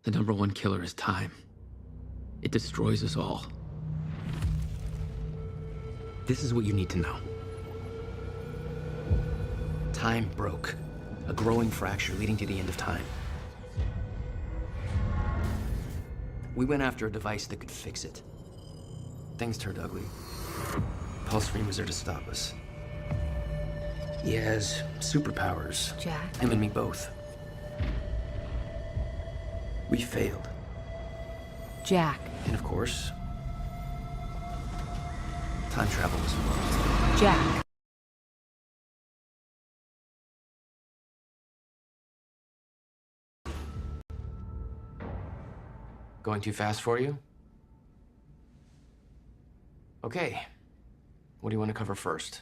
The #1 killer is time. It destroys us all. This is what you need to know. Time broke. A growing fracture leading to the end of time. We went after a device that could fix it. Things turned ugly. Paul Serene was there to stop us. He has superpowers. Jack? Him and me both. We failed. Jack. And of course, time travel was involved. Jack. Going too fast for you? Okay. What do you want to cover first?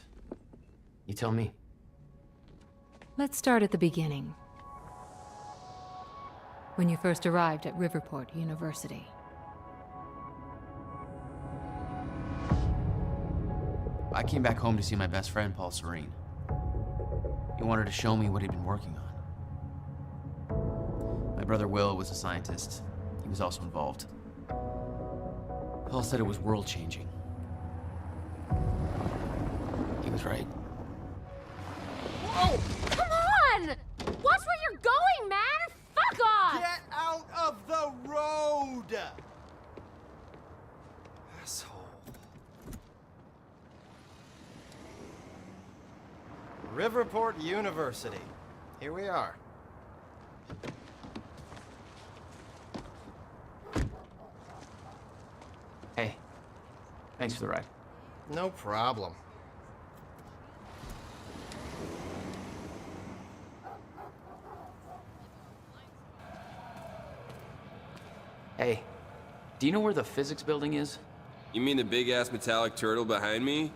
You tell me. Let's start at the beginning. When you first arrived at Riverport University. I came back home to see my best friend, Paul Serene. He wanted to show me what he'd been working on. My brother Will was a scientist. He was also involved. Paul said it was world-changing. He was right. Whoa! Come on! Watch where you're going, man! Fuck off! Get out of the road! Asshole. Riverport University. Here we are. Hey, thanks for the ride. No problem. Hey, do you know where the physics building is? You mean the big-ass metallic turtle behind me?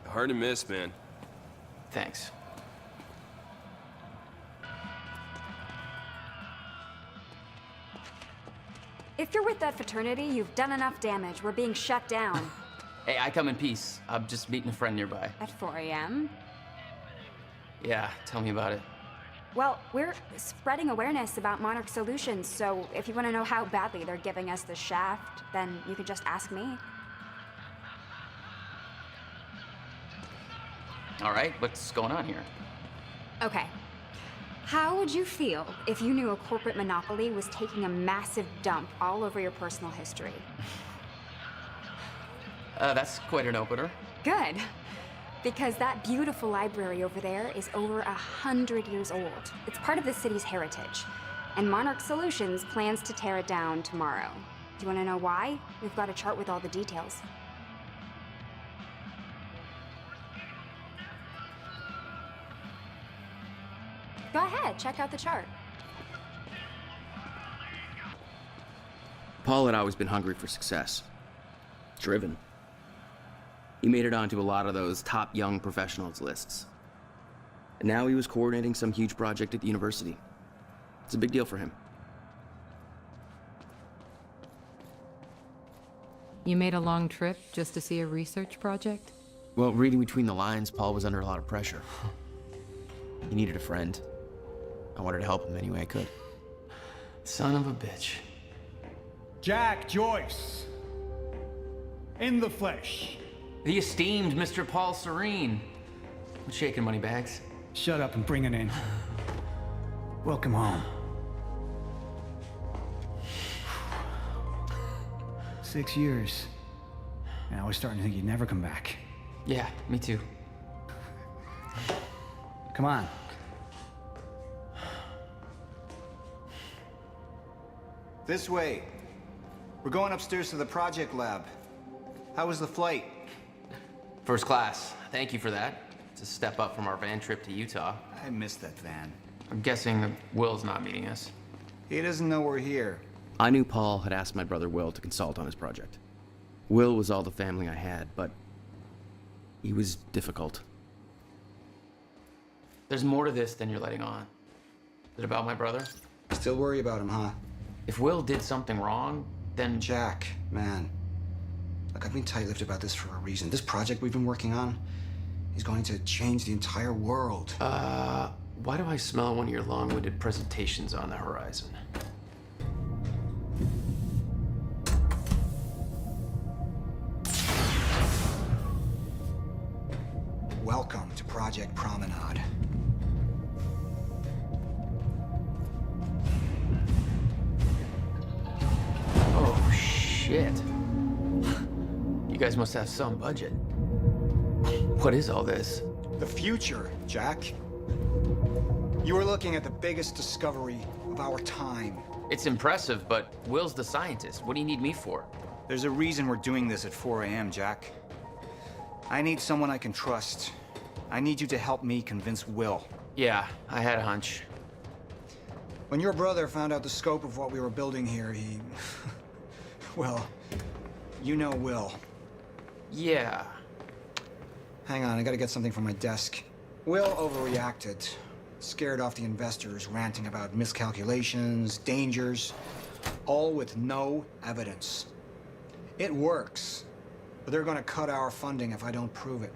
Hard to miss, man. Thanks. If you're with that fraternity, you've done enough damage. We're being shut down. Hey, I come in peace. I'm just meeting a friend nearby. At 4 a.m.? Yeah, tell me about it. Well, we're spreading awareness about Monarch Solutions, so if you want to know how badly they're giving us the shaft, then you can just ask me. All right, what's going on here? Okay. How would you feel if you knew a corporate monopoly was taking a massive dump all over your personal history? That's quite an opener. Good. Because that beautiful library over there is over 100 years old. It's part of the city's heritage. And Monarch Solutions plans to tear it down tomorrow. Do you want to know why? We've got a chart with all the details. Go ahead, check out the chart. Paul had always been hungry for success. Driven. He made it onto a lot of those top young professionals lists. And now he was coordinating some huge project at the university. It's a big deal for him. You made a long trip just to see a research project? Well, reading between the lines, Paul was under a lot of pressure. He needed a friend. I wanted to help him any way I could. Son of a bitch. Jack Joyce. In the flesh. The esteemed Mr. Paul Serene. What's shaking, moneybags? Shut up and bring it in. Welcome home. 6 years. And I was starting to think you'd never come back. Yeah, me too. Come on. This way. We're going upstairs to the project lab. How was the flight? First class. Thank you for that. It's a step up from our van trip to Utah. I missed that van. I'm guessing that Will's not meeting us. He doesn't know we're here. I knew Paul had asked my brother Will to consult on his project. Will was all the family I had, but he was difficult. There's more to this than you're letting on. Is it about my brother? Still worry about him, huh? If Will did something wrong, then... Jack, man. Look, I've been tight-lipped about this for a reason. This project we've been working on is going to change the entire world. Why do I smell one of your long-winded presentations on the horizon? guys must have some budget. What is all this? The future, Jack. You are looking at the biggest discovery of our time. It's impressive, but Will's the scientist. What do you need me for? There's a reason we're doing this at 4 a.m., Jack. I need someone I can trust. I need you to help me convince Will. Yeah, I had a hunch. When your brother found out the scope of what we were building here, he... well, you know Will. Yeah. Hang on, I gotta get something from my desk. Will overreacted. Scared off the investors, ranting about miscalculations, dangers, all with no evidence. It works, but they're gonna cut our funding if I don't prove it.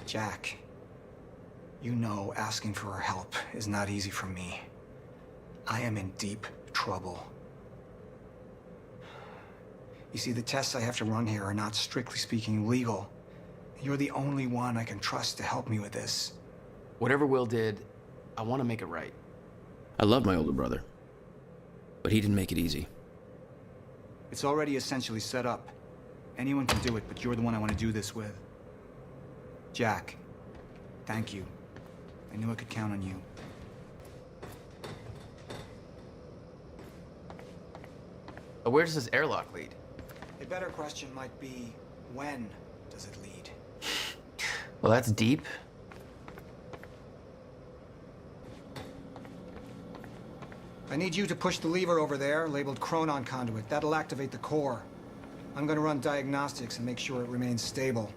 Jack, you know asking for our help is not easy for me. I am in deep trouble. You see, the tests I have to run here are not strictly speaking legal. You're the only one I can trust to help me with this. Whatever Will did, I want to make it right. I love my older brother, but he didn't make it easy. It's already essentially set up. Anyone can do it, but you're the one I want to do this with. Jack, thank you. I knew I could count on you. Where does this airlock lead? A better question might be, when does it lead? Well, that's deep. I need you to push the lever over there, labeled Chronon Conduit. That'll activate the core. I'm gonna run diagnostics and make sure it remains stable.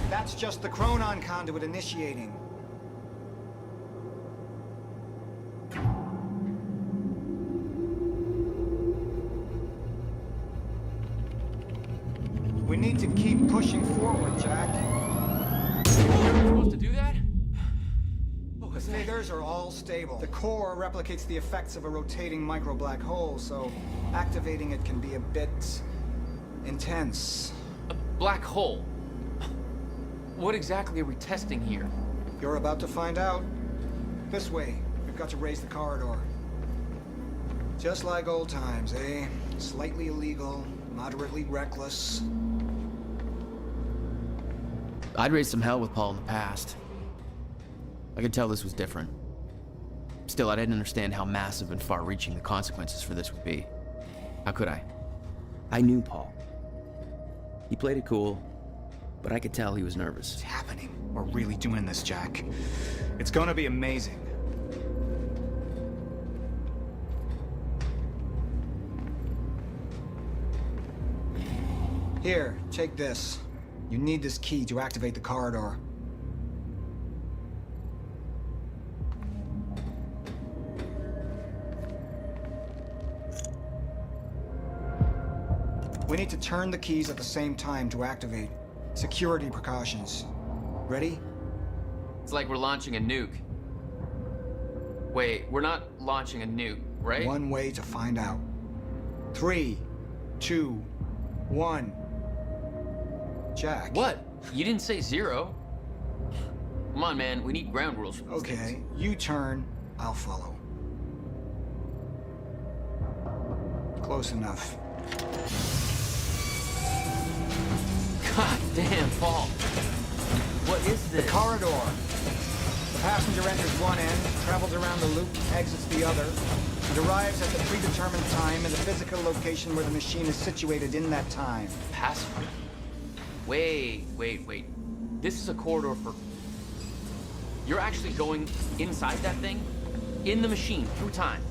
That's just the Chronon Conduit initiating. We need to keep pushing forward, Jack. You're supposed to do that? The figures are all stable. The core replicates the effects of a rotating micro-black hole, so activating it can be a bit intense. A black hole? What exactly are we testing here? You're about to find out. This way. We've got to raise the corridor. Just like old times, eh? Slightly illegal, moderately reckless. I'd raised some hell with Paul in the past. I could tell this was different. Still, I didn't understand how massive and far-reaching the consequences for this would be. How could I? I knew Paul. He played it cool, but I could tell he was nervous. It's happening. We're really doing this, Jack. It's gonna be amazing. Here, take this. You need this key to activate the corridor. We need to turn the keys at the same time to activate. Security precautions. Ready? It's like we're launching a nuke. Wait, we're not launching a nuke, right? One way to find out. 3, 2, 1. Jack. What? You didn't say 0. Come on, man. We need ground rules for these Okay, things. you turn, I'll follow. Close enough. God damn, Paul. What is this? The corridor. The passenger enters one end, travels around the loop, exits the other, and arrives at the predetermined time and the physical location where the machine is situated in that time. Password. Wait. This is a corridor for... You're actually going inside that thing? In the machine, through time.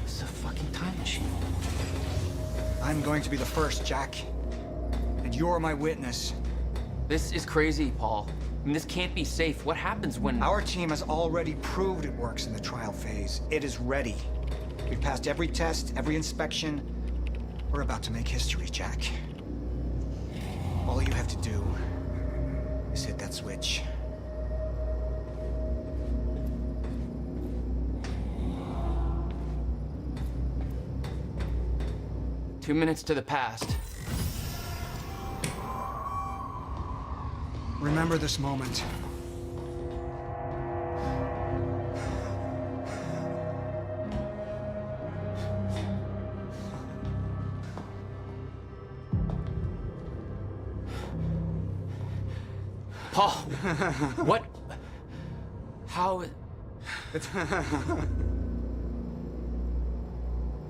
This is a fucking time machine. I'm going to be the first, Jack. And you're my witness. This is crazy, Paul. I mean, this can't be safe. What happens when... Our team has already proved it works in the trial phase. It is ready. We've passed every test, every inspection. We're about to make history, Jack. All you have to do is hit that switch. Two minutes to the past. Remember this moment. Paul! What? How...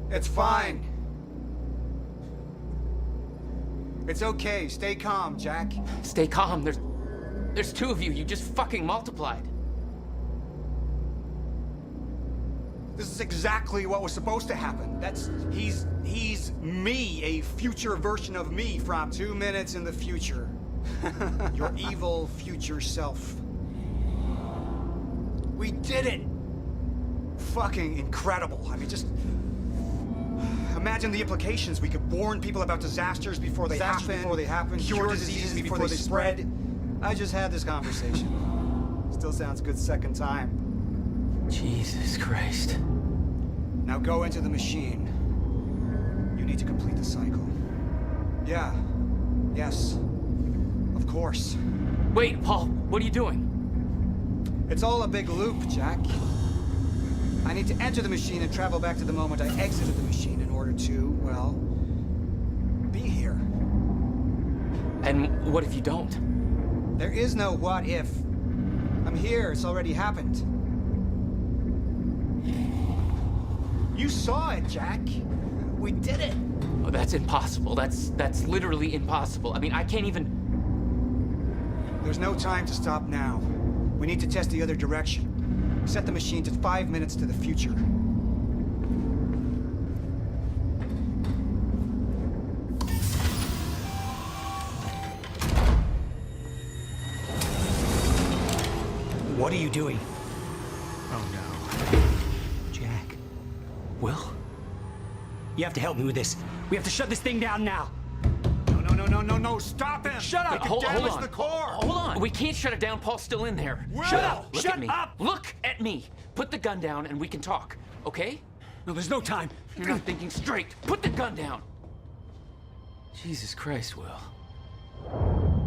It's fine. It's okay. Stay calm, Jack. Stay calm. There's two of you. You just fucking multiplied. This is exactly what was supposed to happen. He's me, a future version of me from 2 minutes in the future. Your evil future self. We did it! Fucking incredible. I mean, just... imagine the implications. We could warn people about disasters before they happen. Cure diseases before they spread. I just had this conversation. Still sounds good second time. Jesus Christ. Now go into the machine. You need to complete the cycle. Yeah. Yes. Of course. Wait, Paul, what are you doing? It's all a big loop, Jack. I need to enter the machine and travel back to the moment I exited the machine in order to, well, be here. And what if you don't? There is no what if. I'm here, it's already happened. You saw it, Jack. We did it. Oh, that's impossible. That's literally impossible. I mean, I can't even... There's no time to stop now. We need to test the other direction. Set the machine to 5 minutes to the future. What are you doing? Oh no. Jack. Will? You have to help me with this. We have to shut this thing down now. No, stop him! Shut up! Hold Damage on. the core! Hold on. We can't shut it down. Paul's still in there. Shut up! Look Shut at me. up! Look at me. Put the gun down and we can talk, okay? No, there's no time. You're not thinking straight. Put the gun down. Jesus Christ, Will.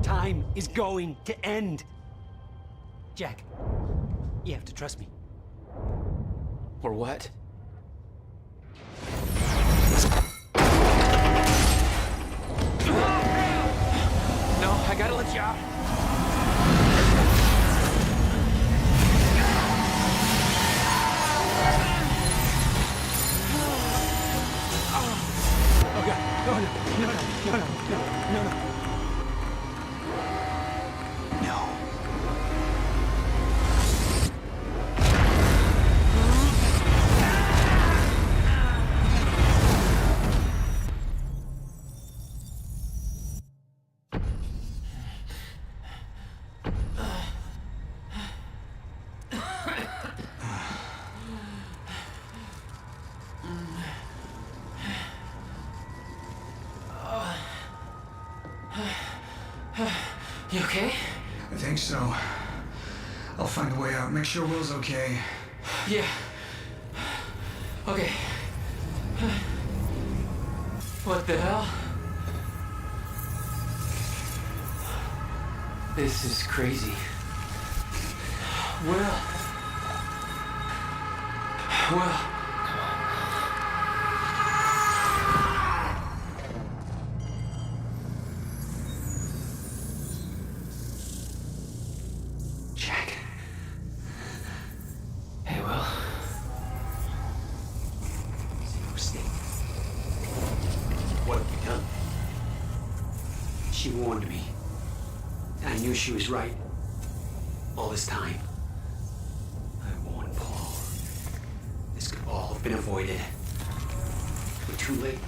Time is going to end. Jack, you have to trust me. Or what? No, I gotta let you out. Oh God, no. You okay? I think so. I'll find a way out. Make sure Will's okay. Yeah. Okay. What the hell? This is crazy. Will. Jack. Hey, Will. What have you done? She warned me. And I knew she was right. All this time. I warned Paul. This could all have been avoided. But too late.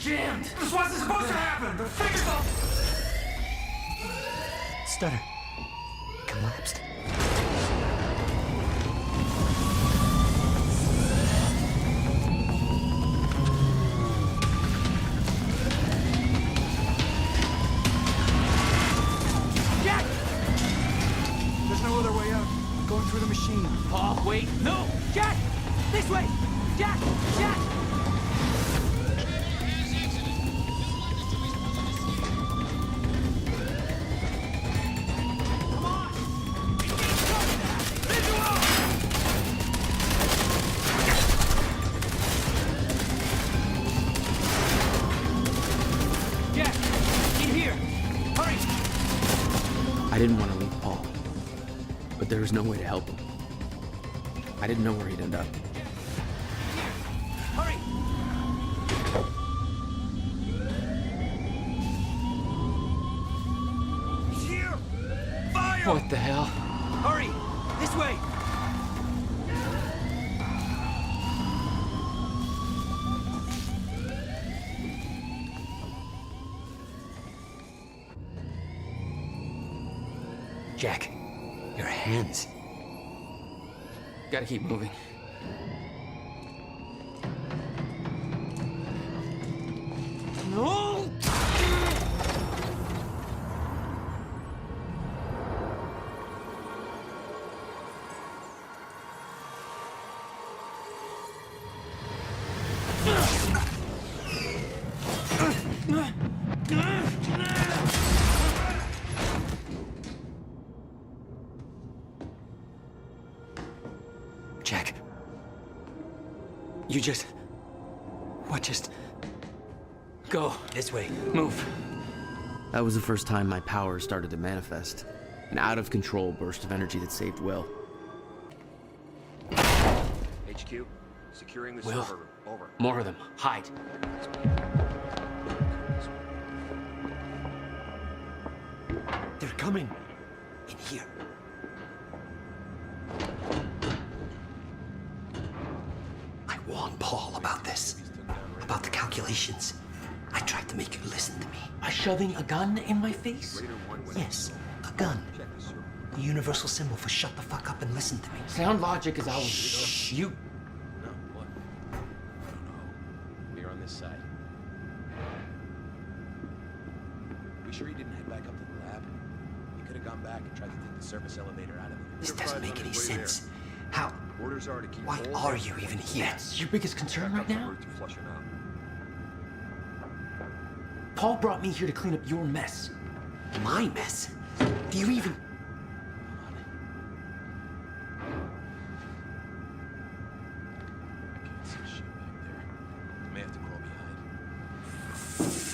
jammed. This wasn't supposed to happen! The figure's all... Stutter. Collapsed. Jack! There's no other way out. Going through the machine. Paul, wait. No! Jack! This way! Jack! Jack! Come on! Visual! Jack! In here! Hurry! I didn't want to leave Paul, but there was no way to help him. I didn't know where he'd end up. Hurry! He's here! Fire! What the hell? Hurry! This way! Jack, your hands. Gotta keep moving. No! Jack. You just... What just... Go. This way. Move. That was the first time my powers started to manifest. An out-of-control burst of energy that saved Will. HQ, securing the Will. server room. Over. More of them. Hide. They're coming. In here. I warned Paul about this. About the calculations. I tried to make you listen to me. By shoving a gun in my face? Yes, a gun. The universal symbol for shut the fuck up and listen to me. Sound logic is always... Shh, you... No, what? I don't know. We're on this side. We sure you didn't head back up to the lab? You could have gone back and tried to take the service elevator out of there. This doesn't make any sense. How... Orders are to keep Why all are you even here? That's your biggest concern right now? to flush it out. Paul brought me here to clean up your mess. My mess? Do you even... I can't see shit back there. I may have to crawl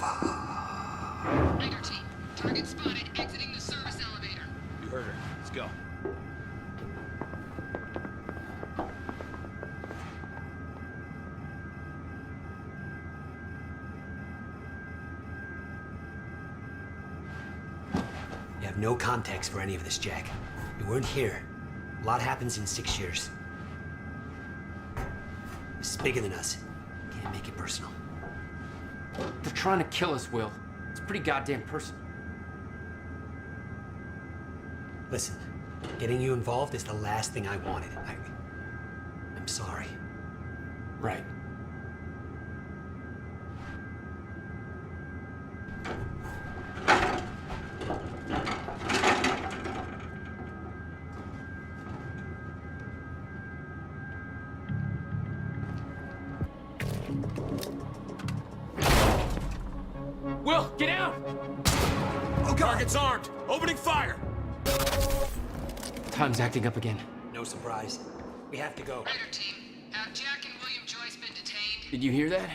behind. Raider team, target spotted exiting the service elevator. You heard her. Let's go. You have no context for any of this, Jack. You weren't here. A lot happens in 6 years. This is bigger than us. Can't make it personal. They're trying to kill us, Will. It's pretty goddamn personal. Listen, getting you involved is the last thing I wanted. I'm sorry. Right. Will, get out! Oh, God! Target's armed. Opening fire. Time's acting up again. No surprise. We have to go. Raider team, have Jack and William Joyce been detained? Did you hear that?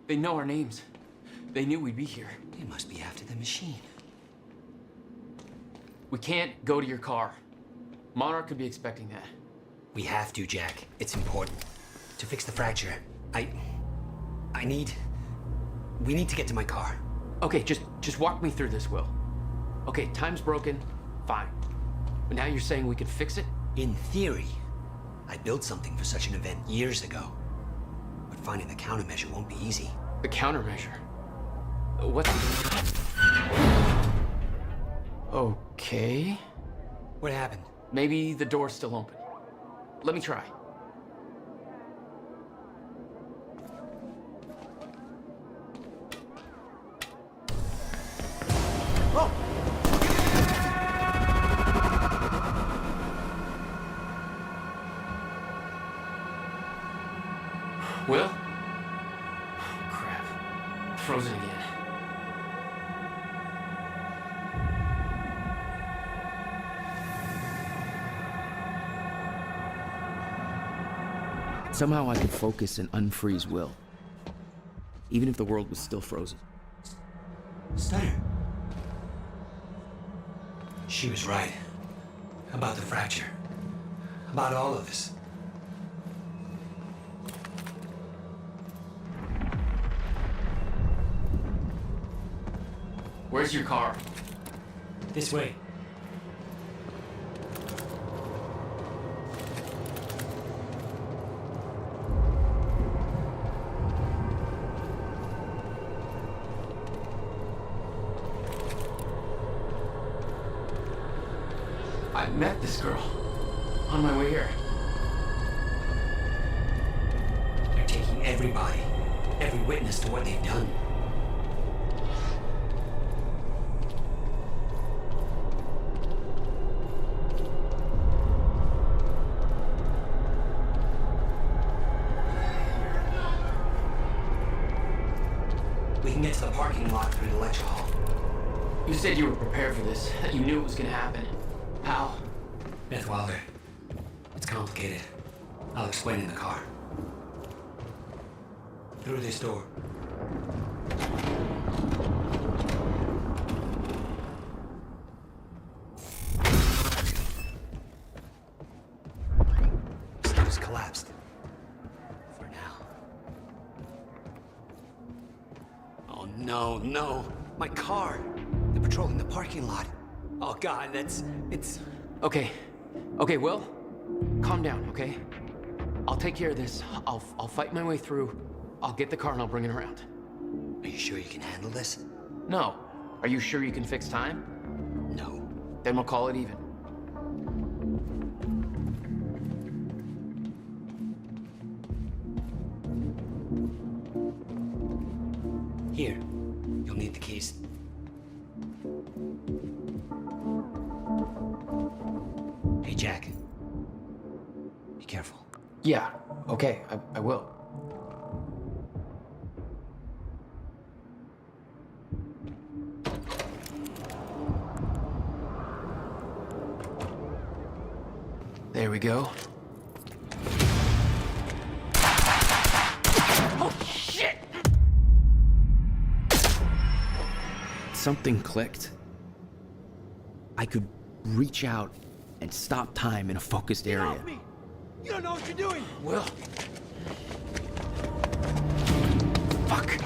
They know our names. They knew we'd be here. They must be after the machine. We can't go to your car. Monarch could be expecting that. We have to, Jack. It's important. To fix the fracture, we need to get to my car. Okay, just walk me through this, Will. Okay, time's broken. Fine. But now you're saying we could fix it? In theory, I built something for such an event years ago. But finding the countermeasure won't be easy. The countermeasure. What? Okay. What happened? Maybe the door's still open. Let me try. Will? Oh, crap. Frozen again. Somehow I could focus and unfreeze Will, even if the world was still frozen. Stunner. She was right. About the fracture. About all of this. Where's your car? This way. I met this girl on my way here. They're taking everybody, every witness to what they've done. We can get to the parking lot through the lecture hall. You said you were prepared for this. You knew it was gonna happen. How? Beth Wilder. It's complicated. I'll explain in the car. Through this door. Stuff's collapsed. For now. Oh no, no. My car. They're patrolling the parking lot. Oh God, it's... Okay. Okay, Will. Calm down, okay? I'll take care of this. I'll fight my way through. I'll get the car and I'll bring it around. Are you sure you can handle this? No. Are you sure you can fix time? No. Then we'll call it even. Here. You'll need the keys. Hey, Jack. Be careful. Yeah, okay, I will. There we go. Oh, shit! Something clicked. I could reach out and stop time in a focused area. Get off me! You don't know what you're doing! Will. Fuck.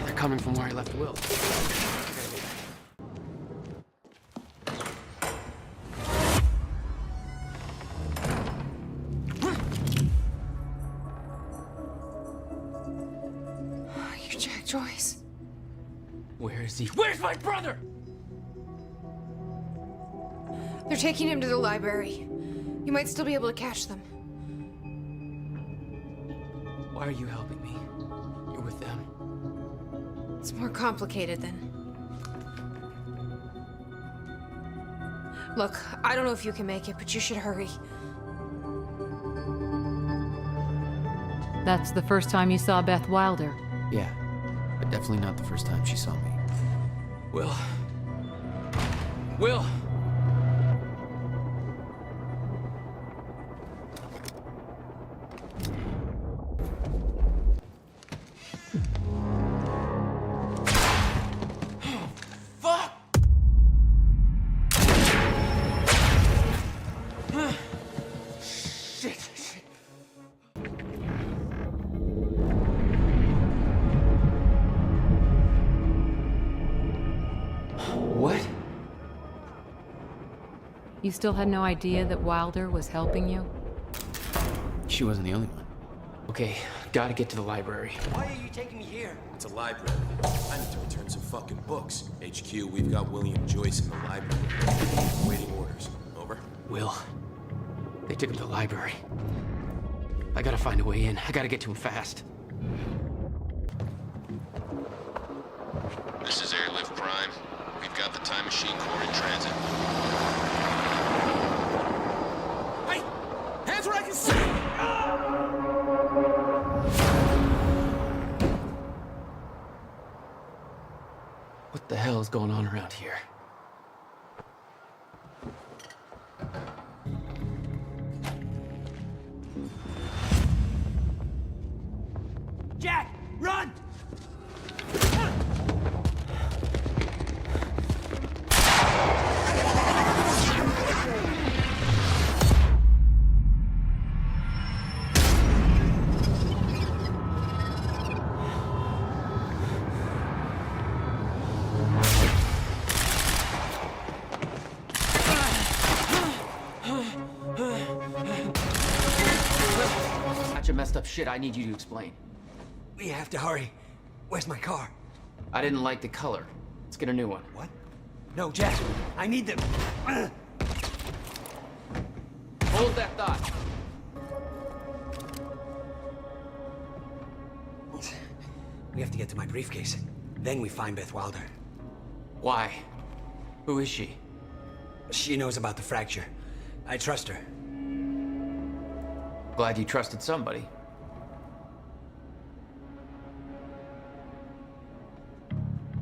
They're coming from where I left Will. You're Jack Joyce. Where is he? Where's my brother? They're taking him to the library. You might still be able to catch them. Why are you helping me? You're with them. It's more complicated than... Look, I don't know if you can make it, but you should hurry. That's the first time you saw Beth Wilder. Yeah, but definitely not the first time she saw me. Will. Will! What? You still had no idea that Wilder was helping you? She wasn't the only one. Okay, gotta get to the library. Why are you taking me here? It's a library. I need to return some fucking books. HQ, we've got William Joyce in the library. Waiting orders. Over? Will, they took him to the library. I gotta find a way in. I gotta get to him fast. This is Airlift Prime. We've got the Time Machine Corps in transit. Hey! Hands where I can see! What the hell is going on around here? Jack, run! Bunch of messed up shit I need you to explain. We have to hurry. Where's my car? I didn't like the color. Let's get a new one. What? No, Jack. I need them. Hold that thought. We have to get to my briefcase. Then we find Beth Wilder. Why? Who is she? She knows about the fracture. I trust her. Glad you trusted somebody.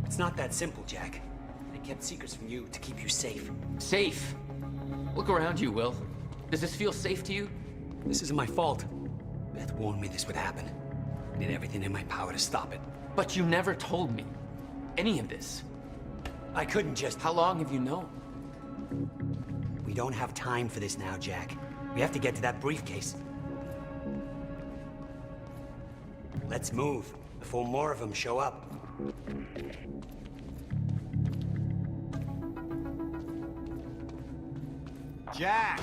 It's not that simple, Jack. I kept secrets from you to keep you safe. Safe? Look around you, Will. Does this feel safe to you? This isn't my fault. Beth warned me this would happen. I did everything in my power to stop it. But you never told me any of this. I couldn't just... How long have you known? We don't have time for this now, Jack. We have to get to that briefcase. Let's move before more of them show up. Jack!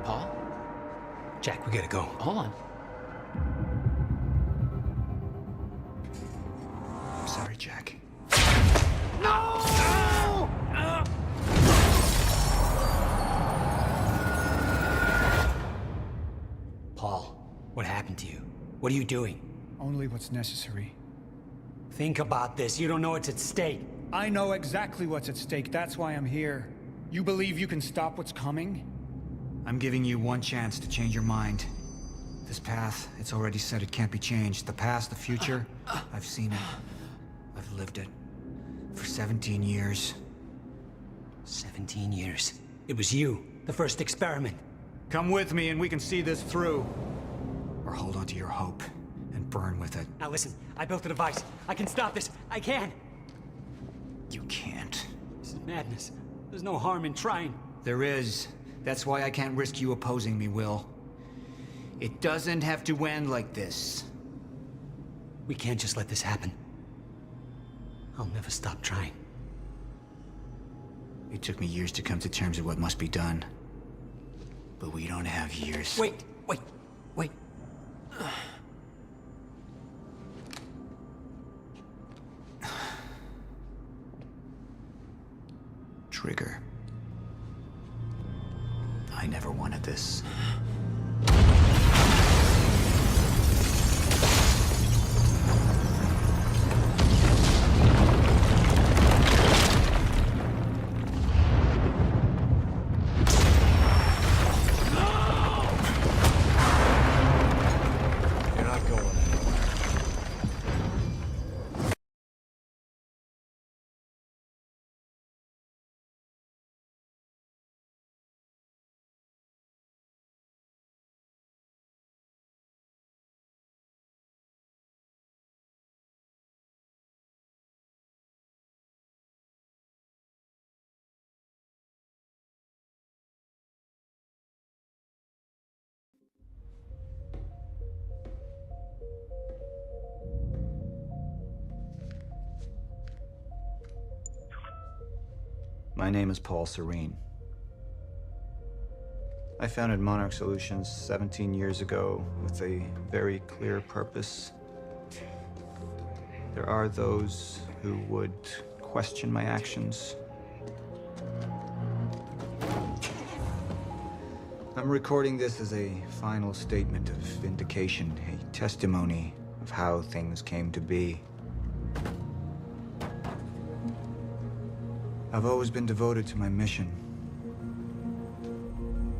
Paul? Jack, we gotta go. Hold on. I'm sorry, Jack. Paul, what happened to you? What are you doing? Only what's necessary. Think about this. You don't know what's at stake. I know exactly what's at stake. That's why I'm here. You believe you can stop what's coming? I'm giving you one chance to change your mind. This path, it's already said it can't be changed. The past, the future, I've seen it. I've lived it. For 17 years. 17 years. It was you, the first experiment. Come with me and we can see this through. Or hold on to your hope and burn with it. Now listen, I built a device. I can stop this. I can. You can't. This is madness. There's no harm in trying. There is. That's why I can't risk you opposing me, Will. It doesn't have to end like this. We can't just let this happen. I'll never stop trying. It took me years to come to terms with what must be done. But we don't have years. Wait. Trigger. I never wanted this. My name is Paul Serene. I founded Monarch Solutions 17 years ago with a very clear purpose. There are those who would question my actions. I'm recording this as a final statement of vindication, a testimony of how things came to be. I've always been devoted to my mission.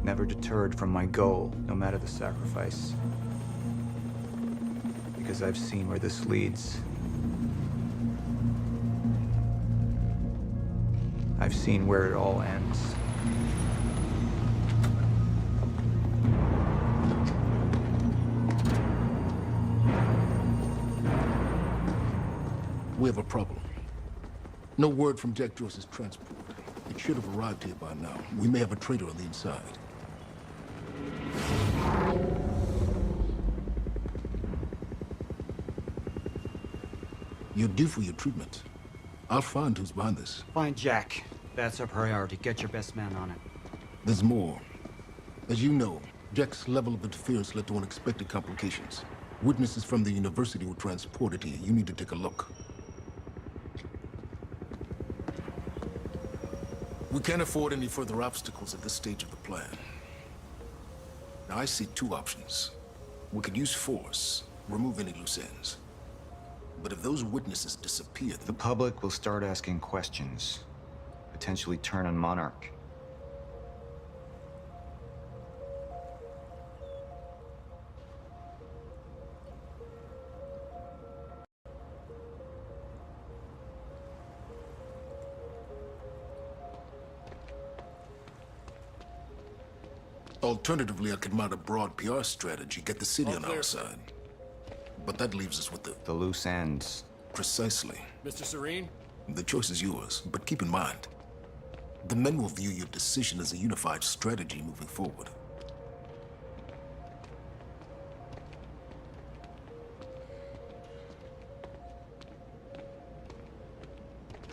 Never deterred from my goal, no matter the sacrifice. Because I've seen where this leads. I've seen where it all ends. We have a problem. No word from Jack Joyce's transport. It should have arrived here by now. We may have a traitor on the inside. You're due for your treatment. I'll find who's behind this. Find Jack. That's our priority. Get your best man on it. There's more. As you know, Jack's level of interference led to unexpected complications. Witnesses from the university were transported here. You need to take a look. We can't afford any further obstacles at this stage of the plan. Now, I see two options. We could use force, remove any loose ends. But if those witnesses disappear, The public will start asking questions, potentially turn on Monarch. Alternatively, I could mount a broad PR strategy, get the city on our side. But that leaves us with the loose ends. Precisely. Mr. Serene? The choice is yours, but keep in mind, the men will view your decision as a unified strategy moving forward.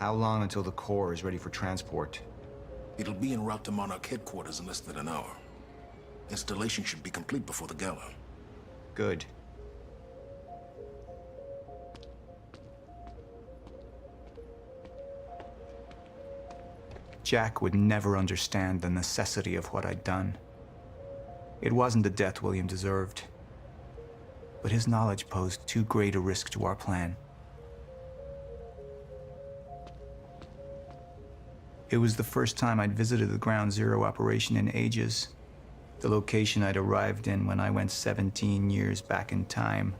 How long until the core is ready for transport? It'll be en route to Monarch headquarters in less than an hour. Installation should be complete before the gala. Good. Jack would never understand the necessity of what I'd done. It wasn't the death William deserved, but his knowledge posed too great a risk to our plan. It was the first time I'd visited the Ground Zero operation in ages. The location I'd arrived in when I went 17 years back in time.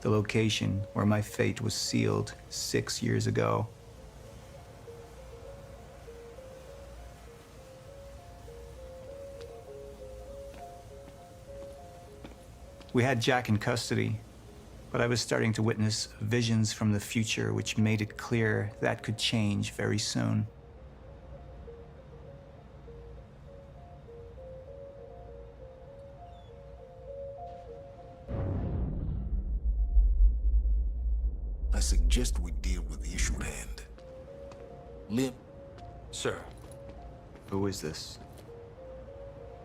The location where my fate was sealed 6 years ago. We had Jack in custody, but I was starting to witness visions from the future which made it clear that could change very soon. I suggest we deal with the issue at hand. Lim? Sir. Who is this?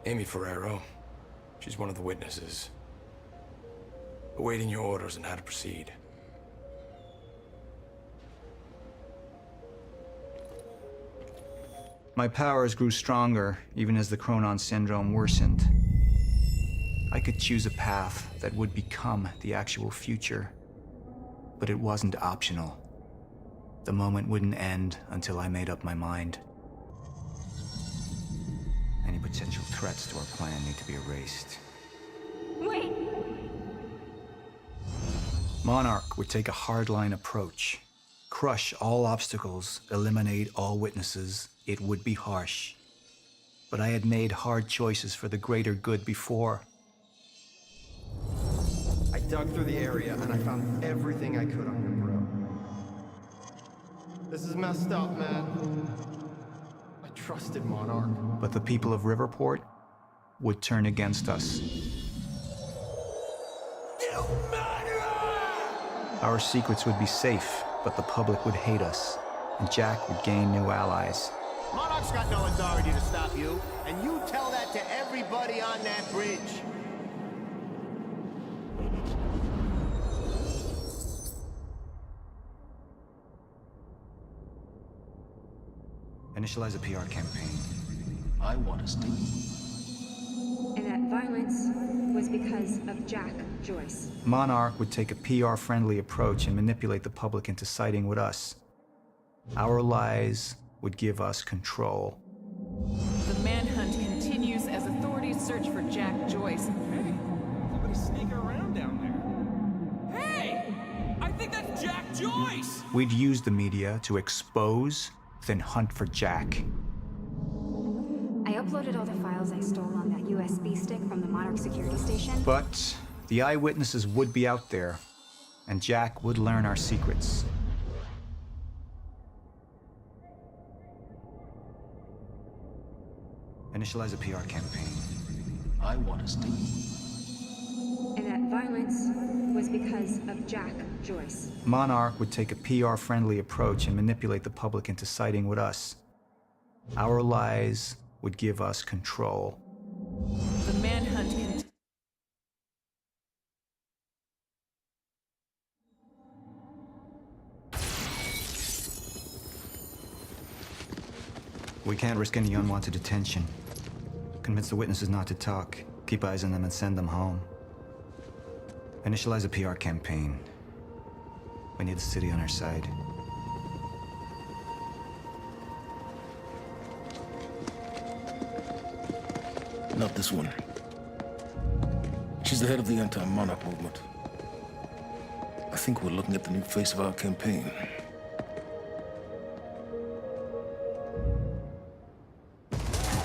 Amy Ferrero. She's one of the witnesses. Awaiting your orders on how to proceed. My powers grew stronger, even as the Chronon syndrome worsened. I could choose a path that would become the actual future, but it wasn't optional. The moment wouldn't end until I made up my mind. Any potential threats to our plan need to be erased. Wait! Monarch would take a hardline approach. Crush all obstacles, eliminate all witnesses. It would be harsh. But I had made hard choices for the greater good before. I dug through the area and I found everything I could on your bro. This is messed up, man. I trusted Monarch. But the people of Riverport would turn against us. Our secrets would be safe, but the public would hate us, and Jack would gain new allies. Monarch's got no authority to stop you, and you tell that to everybody on that bridge. Initialize a PR campaign. I want us to. And that violence was because of Jack Joyce. Monarch would take a PR-friendly approach and manipulate the public into siding with us. Our lies would give us control. The manhunt continues as authorities search for Jack Joyce. Hey, somebody's sneaking around down there. Hey! I think that's Jack Joyce! We'd use the media to expose, then hunt for Jack. I uploaded all the files I stole on that USB stick from the Monarch security station. But the eyewitnesses would be out there, and Jack would learn our secrets. Initialize a PR campaign. I want us to. And that violence was because of Jack Joyce. Monarch would take a PR-friendly approach and manipulate the public into siding with us. Our lies would give us control. The manhunt continues. We can't risk any unwanted attention. Convince the witnesses not to talk. Keep eyes on them and send them home. Initialize a PR campaign. We need the city on our side. Not this one. She's the head of the anti-Monarch movement. I think we're looking at the new face of our campaign.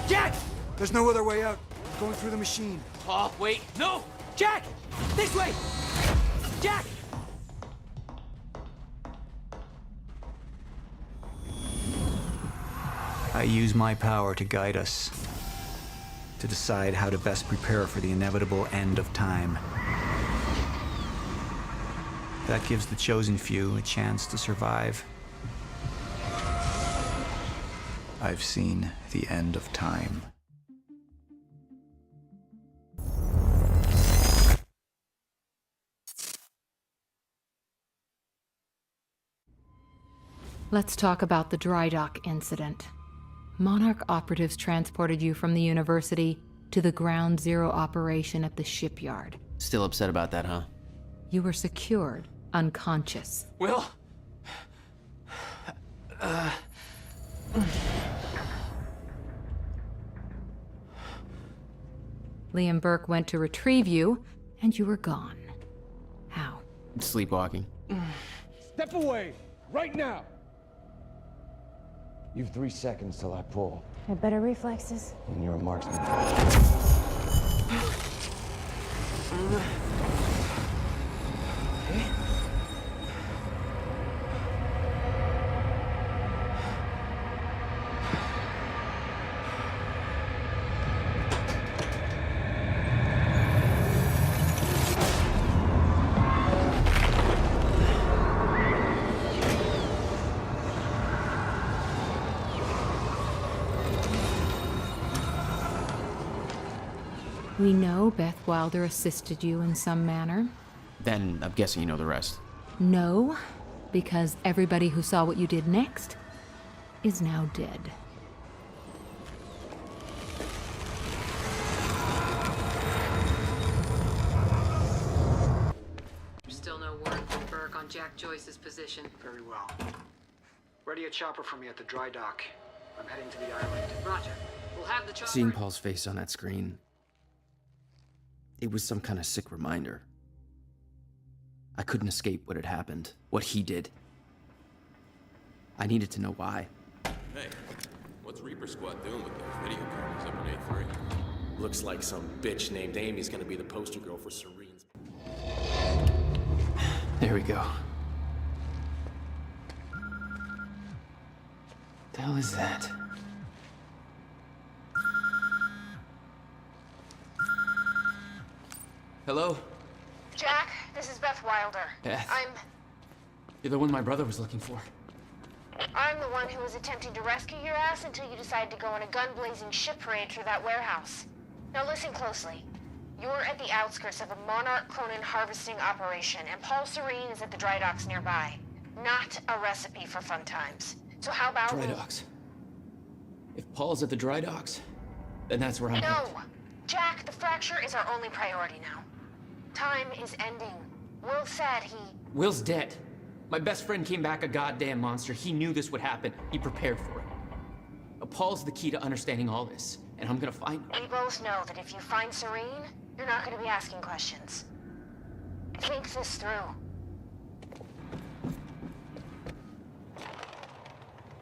Jack! There's no other way out. Going through the machine. Oh, wait, no! Jack! This way! Jack! I use my power to guide us. To decide how to best prepare for the inevitable end of time. That gives the chosen few a chance to survive. I've seen the end of time. Let's talk about the dry dock incident. Monarch operatives transported you from the university to the Ground Zero operation at the shipyard. Still upset about that, huh? You were secured, unconscious. Will? Liam Burke went to retrieve you, and you were gone. How? Sleepwalking. Step away! Right now! You've 3 seconds till I pull. Had better reflexes. And you're a marksman. We know Beth Wilder assisted you in some manner. Then I'm guessing you know the rest. No, because everybody who saw what you did next is now dead. There's still no word from Burke on Jack Joyce's position. Very well. Ready a chopper for me at the dry dock. I'm heading to the island. Roger. We'll have the chopper. Seeing Paul's face on that screen, it was some kind of sick reminder. I couldn't escape what had happened, what he did. I needed to know why. Hey, what's Reaper Squad doing with those video cameras up in A3? Looks like some bitch named Amy's gonna be the poster girl for Serene's. There we go. The hell is that? Hello? Jack, this is Beth Wilder. Beth? I'm... You're the one my brother was looking for. I'm the one who was attempting to rescue your ass until you decided to go on a gun-blazing ship parade through that warehouse. Now listen closely. You're at the outskirts of a Monarch Cronin harvesting operation, and Paul Serene is at the dry docks nearby. Not a recipe for fun times. So how about... Dry docks. If Paul's at the dry docks, then that's where I'm No! headed. Jack, the fracture is our only priority now. Time is ending. Will said he... Will's dead. My best friend came back a goddamn monster. He knew this would happen. He prepared for it. Paul's the key to understanding all this, and I'm gonna find him. We both know that if you find Serene, you're not gonna be asking questions. Think this through.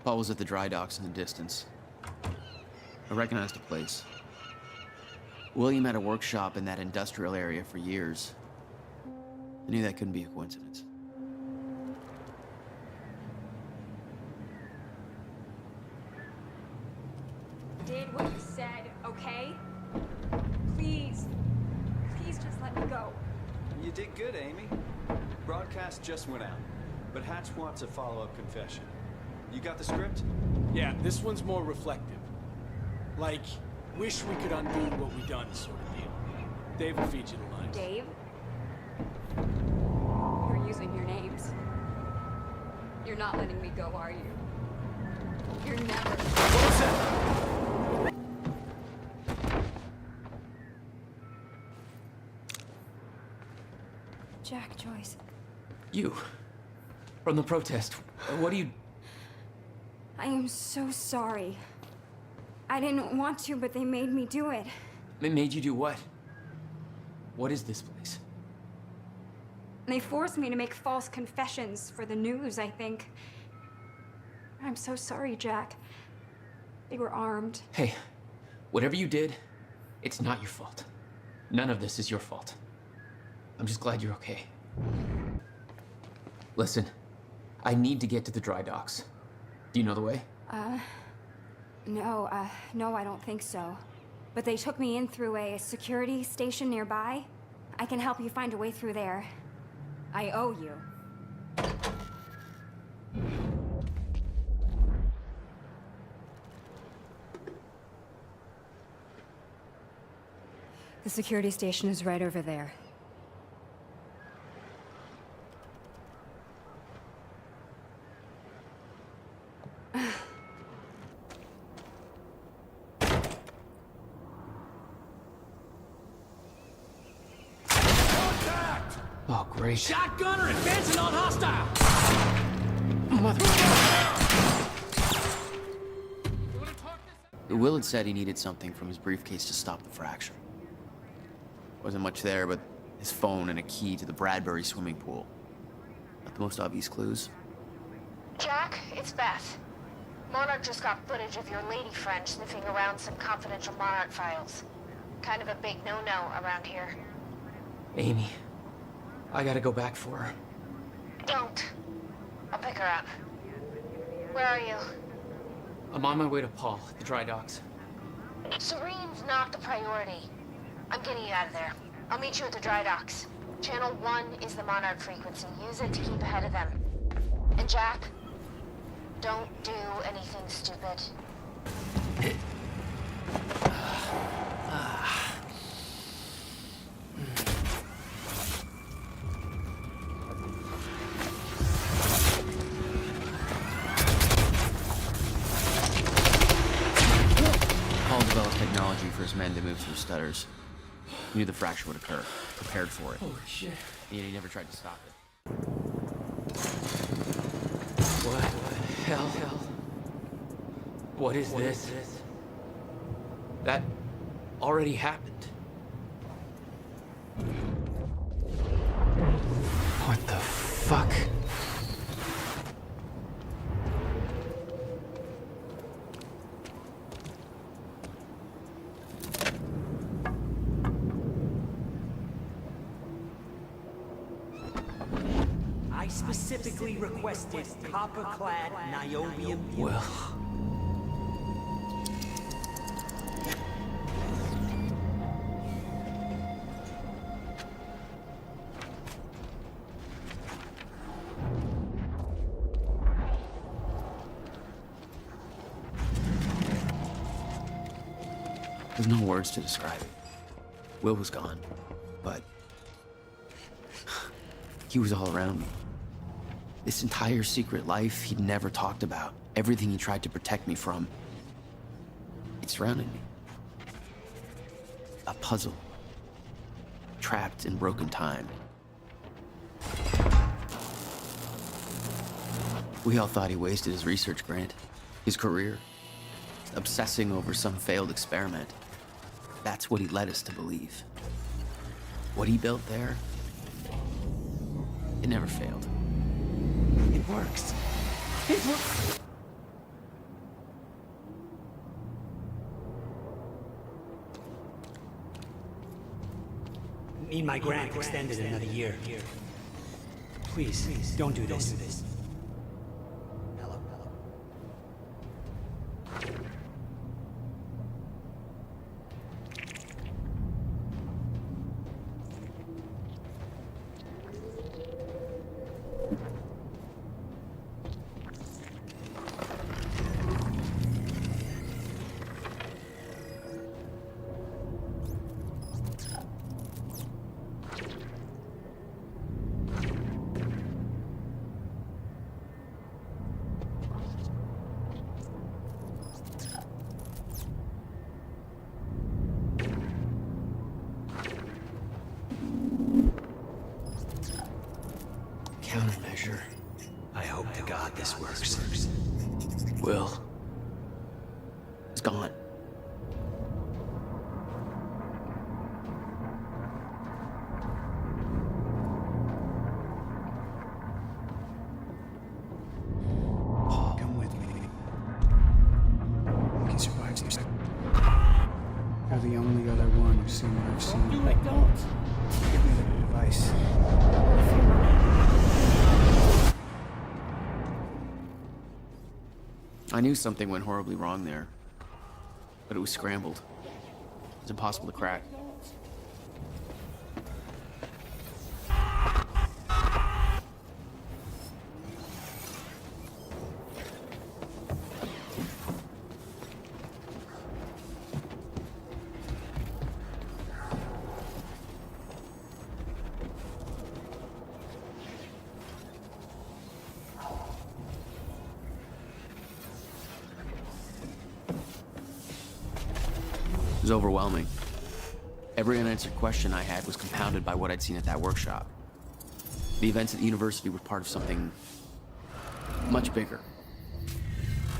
Paul was at the dry docks in the distance. I recognized the place. William had a workshop in that industrial area for years. I knew that couldn't be a coincidence. Did what you said, okay? Please. Please just let me go. You did good, Amy. Broadcast just went out, but Hatch wants a follow-up confession. You got the script? Yeah, this one's more reflective. Like, wish we could undo what we done sort of deal. Dave will feed you the lines. Dave? You're using your names. You're not letting me go, are you? You're never... What was that? Jack Joyce. You. From the protest. What do you... I am so sorry. I didn't want to, but they made me do it. They made you do what? What is this place? They forced me to make false confessions for the news, I think. I'm so sorry, Jack. They were armed. Hey, whatever you did, it's not your fault. None of this is your fault. I'm just glad you're okay. Listen, I need to get to the dry docks. Do you know the way? No, I don't think so. But they took me in through a security station nearby. I can help you find a way through there. I owe you. The security station is right over there. Oh, great. Shotgunner advancing on hostile! Will had said he needed something from his briefcase to stop the fracture. Wasn't much there, but his phone and a key to the Bradbury swimming pool. Not the most obvious clues. Jack, it's Beth. Monarch just got footage of your lady friend sniffing around some confidential Monarch files. Kind of a big no-no around here. Amy, I gotta go back for her. Don't. I'll pick her up. Where are you? I'm on my way to Paul at the dry docks. Serene's not the priority. I'm getting you out of there. I'll meet you at the dry docks. Channel 1 is the Monarch frequency. Use it to keep ahead of them. And Jack, don't do anything stupid. Paul developed technology for his men to move through stutters. He knew the fracture would occur, prepared for it. Holy shit. Yet he never tried to stop it. What the hell? What is this? That already happened. What the fuck? I specifically requested copper-clad niobium. Well... There's no words to describe it. Will was gone, but he was all around me. This entire secret life he'd never talked about, everything he tried to protect me from, it surrounded me. A puzzle, trapped in broken time. We all thought he wasted his research grant, his career, obsessing over some failed experiment. That's what he led us to believe. What he built there, it never failed. It works. It works. Need my grant extended another year. Please, don't do this. Countermeasure. I hope to God this works. Will is gone. Come with me. I can survive this. You're the only other one who's seen what I've seen. Do it, don't. Give me the device. I knew something went horribly wrong there, but it was scrambled. It was impossible to crack. It was overwhelming. Every unanswered question I had was compounded by what I'd seen at that workshop. The events at the university were part of something much bigger.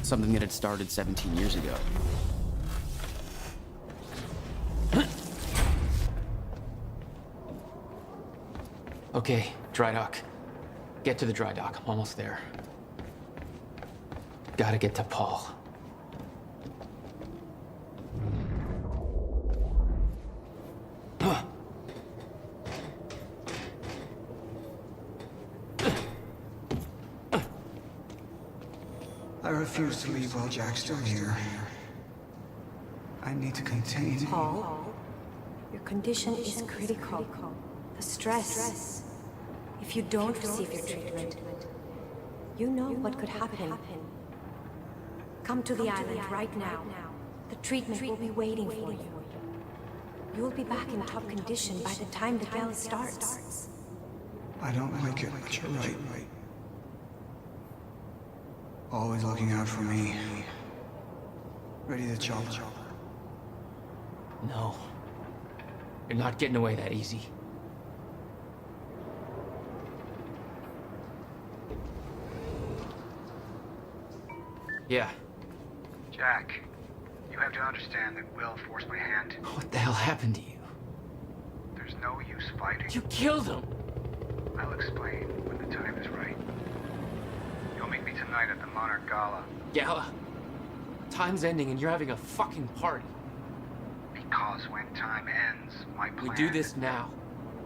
Something that had started 17 years ago. Okay, dry dock. Get to the dry dock. I'm almost there. Gotta get to Paul. I refuse to leave while Jack's still here. I need to contain. Paul, your condition is critical. The stress. If you don't receive your treatment, you know what could happen. Come to the island right now. The treatment will be waiting for you. You'll be back in top condition by the time the gala starts. I don't like it, but you're right. Always looking out for me. Ready to chop. No. You're not getting away that easy. Yeah. Jack, you have to understand that Will forced my hand. What the hell happened to you? There's no use fighting. You killed him! I'll explain when the time is right. You'll meet me tonight at the Monarch Gala. Gala? Time's ending and you're having a fucking party. Because when time ends, my plan... We do this now.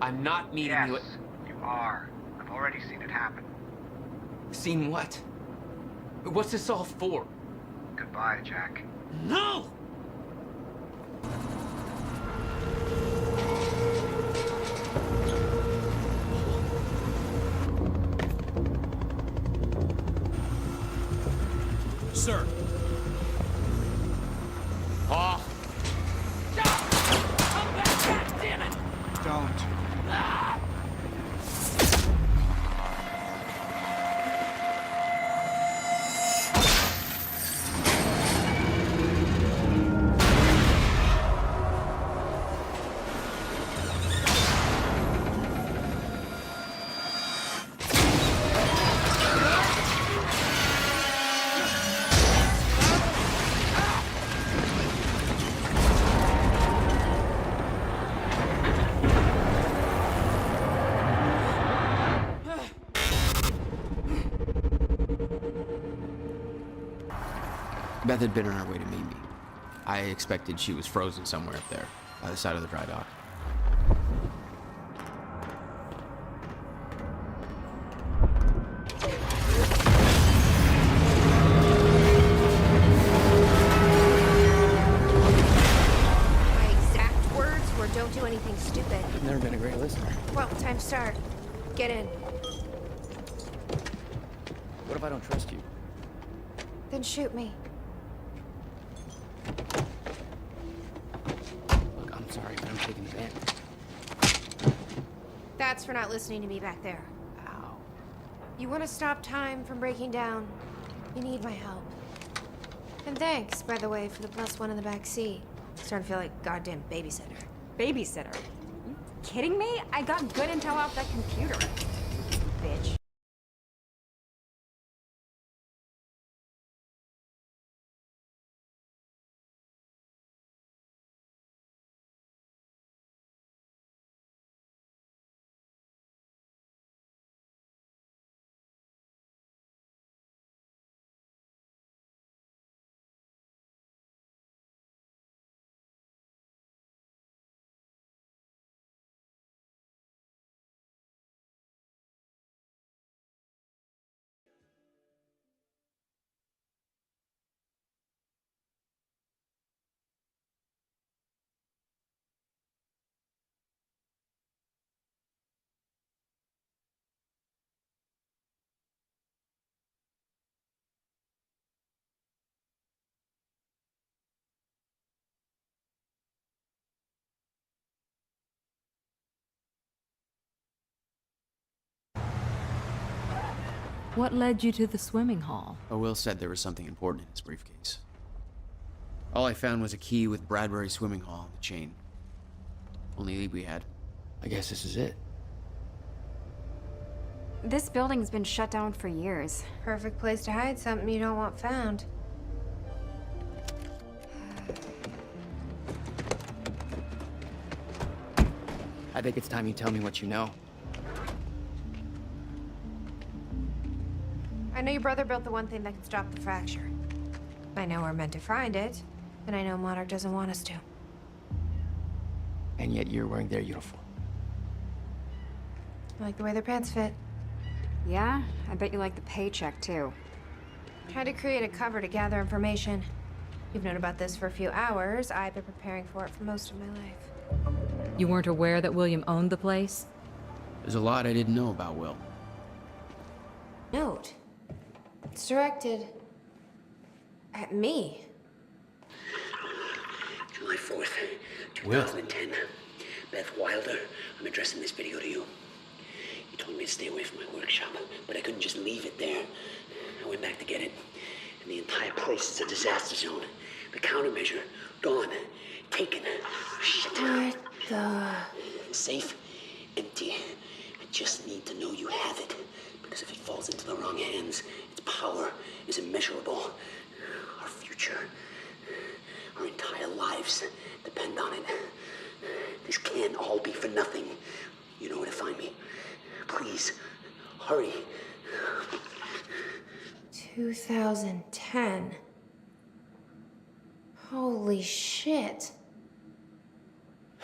I'm not meeting you at... Yes, you are. I've already seen it happen. Seen what? What's this all for? Goodbye, Jack. No! Sir. Paul. don't. Beth had been on her way to meet me. I expected she was frozen somewhere up there, by the side of the dry dock. My exact words were, don't do anything stupid. I've never been a great listener. Well, time to start. Get in. What if I don't trust you? Then shoot me. Look, I'm sorry, but I'm taking the band. That's for not listening to me back there. Ow. You want to stop time from breaking down? You need my help. And thanks, by the way, for the +1 in the back seat. Starting to feel like goddamn babysitter. Babysitter? You kidding me? I got good intel off that computer. Bitch. What led you to the swimming hall? Oh, Will said there was something important in his briefcase. All I found was a key with Bradbury Swimming Hall on the chain. Only lead we had. I guess this is it. This building's been shut down for years. Perfect place to hide something you don't want found. I think it's time you tell me what you know. I know your brother built the one thing that can stop the fracture. I know we're meant to find it, and I know Monarch doesn't want us to. And yet you're wearing their uniform. I like the way their pants fit. Yeah? I bet you like the paycheck, too. Tried to create a cover to gather information. You've known about this for a few hours. I've been preparing for it for most of my life. You weren't aware that William owned the place? There's a lot I didn't know about Will. Note. It's directed at me. July 4th, 2010. Beth Wilder, I'm addressing this video to you. You told me to stay away from my workshop, but I couldn't just leave it there. I went back to get it, and the entire place is a disaster zone. The countermeasure, gone, taken. Shit. What the? Safe, empty. I just need to know you have it, because if it falls into the wrong hands, its power is immeasurable. Our future, our entire lives depend on it. This can't all be for nothing. You know where to find me. Please, hurry. 2010. Holy shit.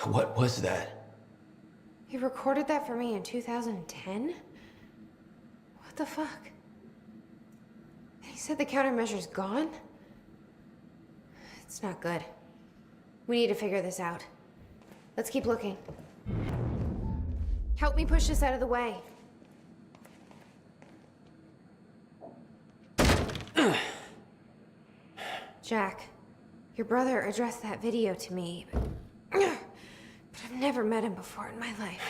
What was that? You recorded that for me in 2010? What the fuck? And he said the countermeasure's gone? It's not good. We need to figure this out. Let's keep looking. Help me push this out of the way. Jack, your brother addressed that video to me, but I've never met him before in my life.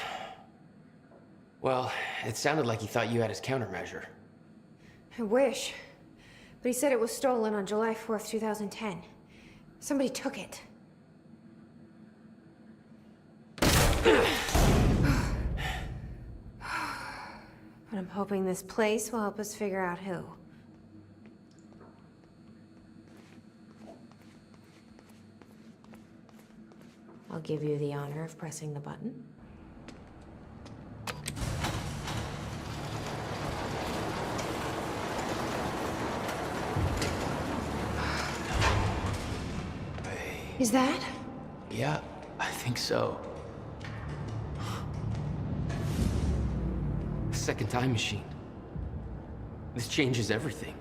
Well, it sounded like he thought you had his countermeasure. I wish. But he said it was stolen on July 4th, 2010. Somebody took it. But I'm hoping this place will help us figure out who. I'll give you the honor of pressing the button. Is that? Yeah, I think so. Second time machine. This changes everything.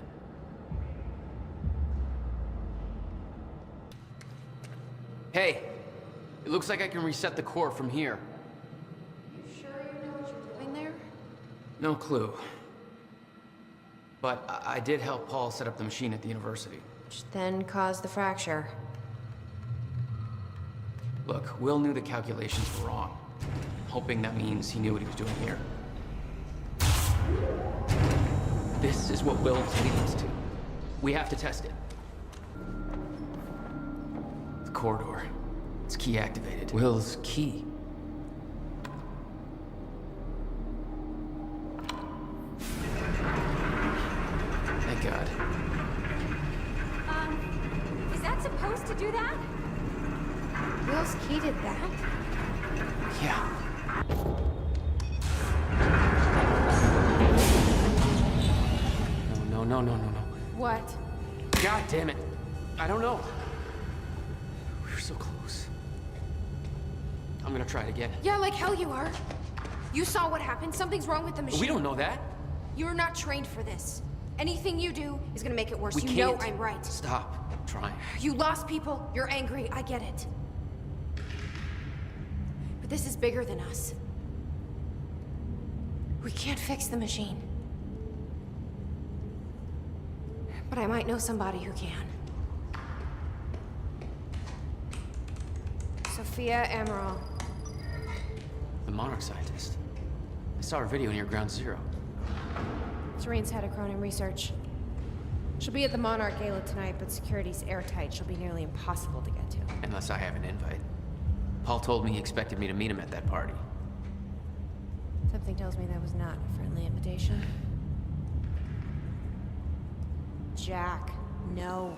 Hey, it looks like I can reset the core from here. You sure you know what you're doing there? No clue. But I did help Paul set up the machine at the university. Which then caused the fracture. Look, Will knew the calculations were wrong. Hoping that means he knew what he was doing here. This is what Will leads to. We have to test it. The corridor. It's key activated. Will's key. Thank God. Is that supposed to do that? Will's key did that? Yeah. No. What? God damn it. I don't know. We were so close. I'm gonna try it again. Yeah, like hell you are. You saw what happened. Something's wrong with the machine. We don't know that. You're not trained for this. Anything you do is gonna make it worse. We You can't. know I'm right. Stop trying. You lost people. You're angry. I get it. But this is bigger than us. We can't fix the machine. But I might know somebody who can. Sophia Amaral. The Monarch scientist. I saw her video near Ground Zero. Serene's head of Cronin Research. She'll be at the Monarch Gala tonight, but security's airtight. She'll be nearly impossible to get to. Unless I have an invite. Paul told me he expected me to meet him at that party. Something tells me that was not a friendly invitation. Jack, no.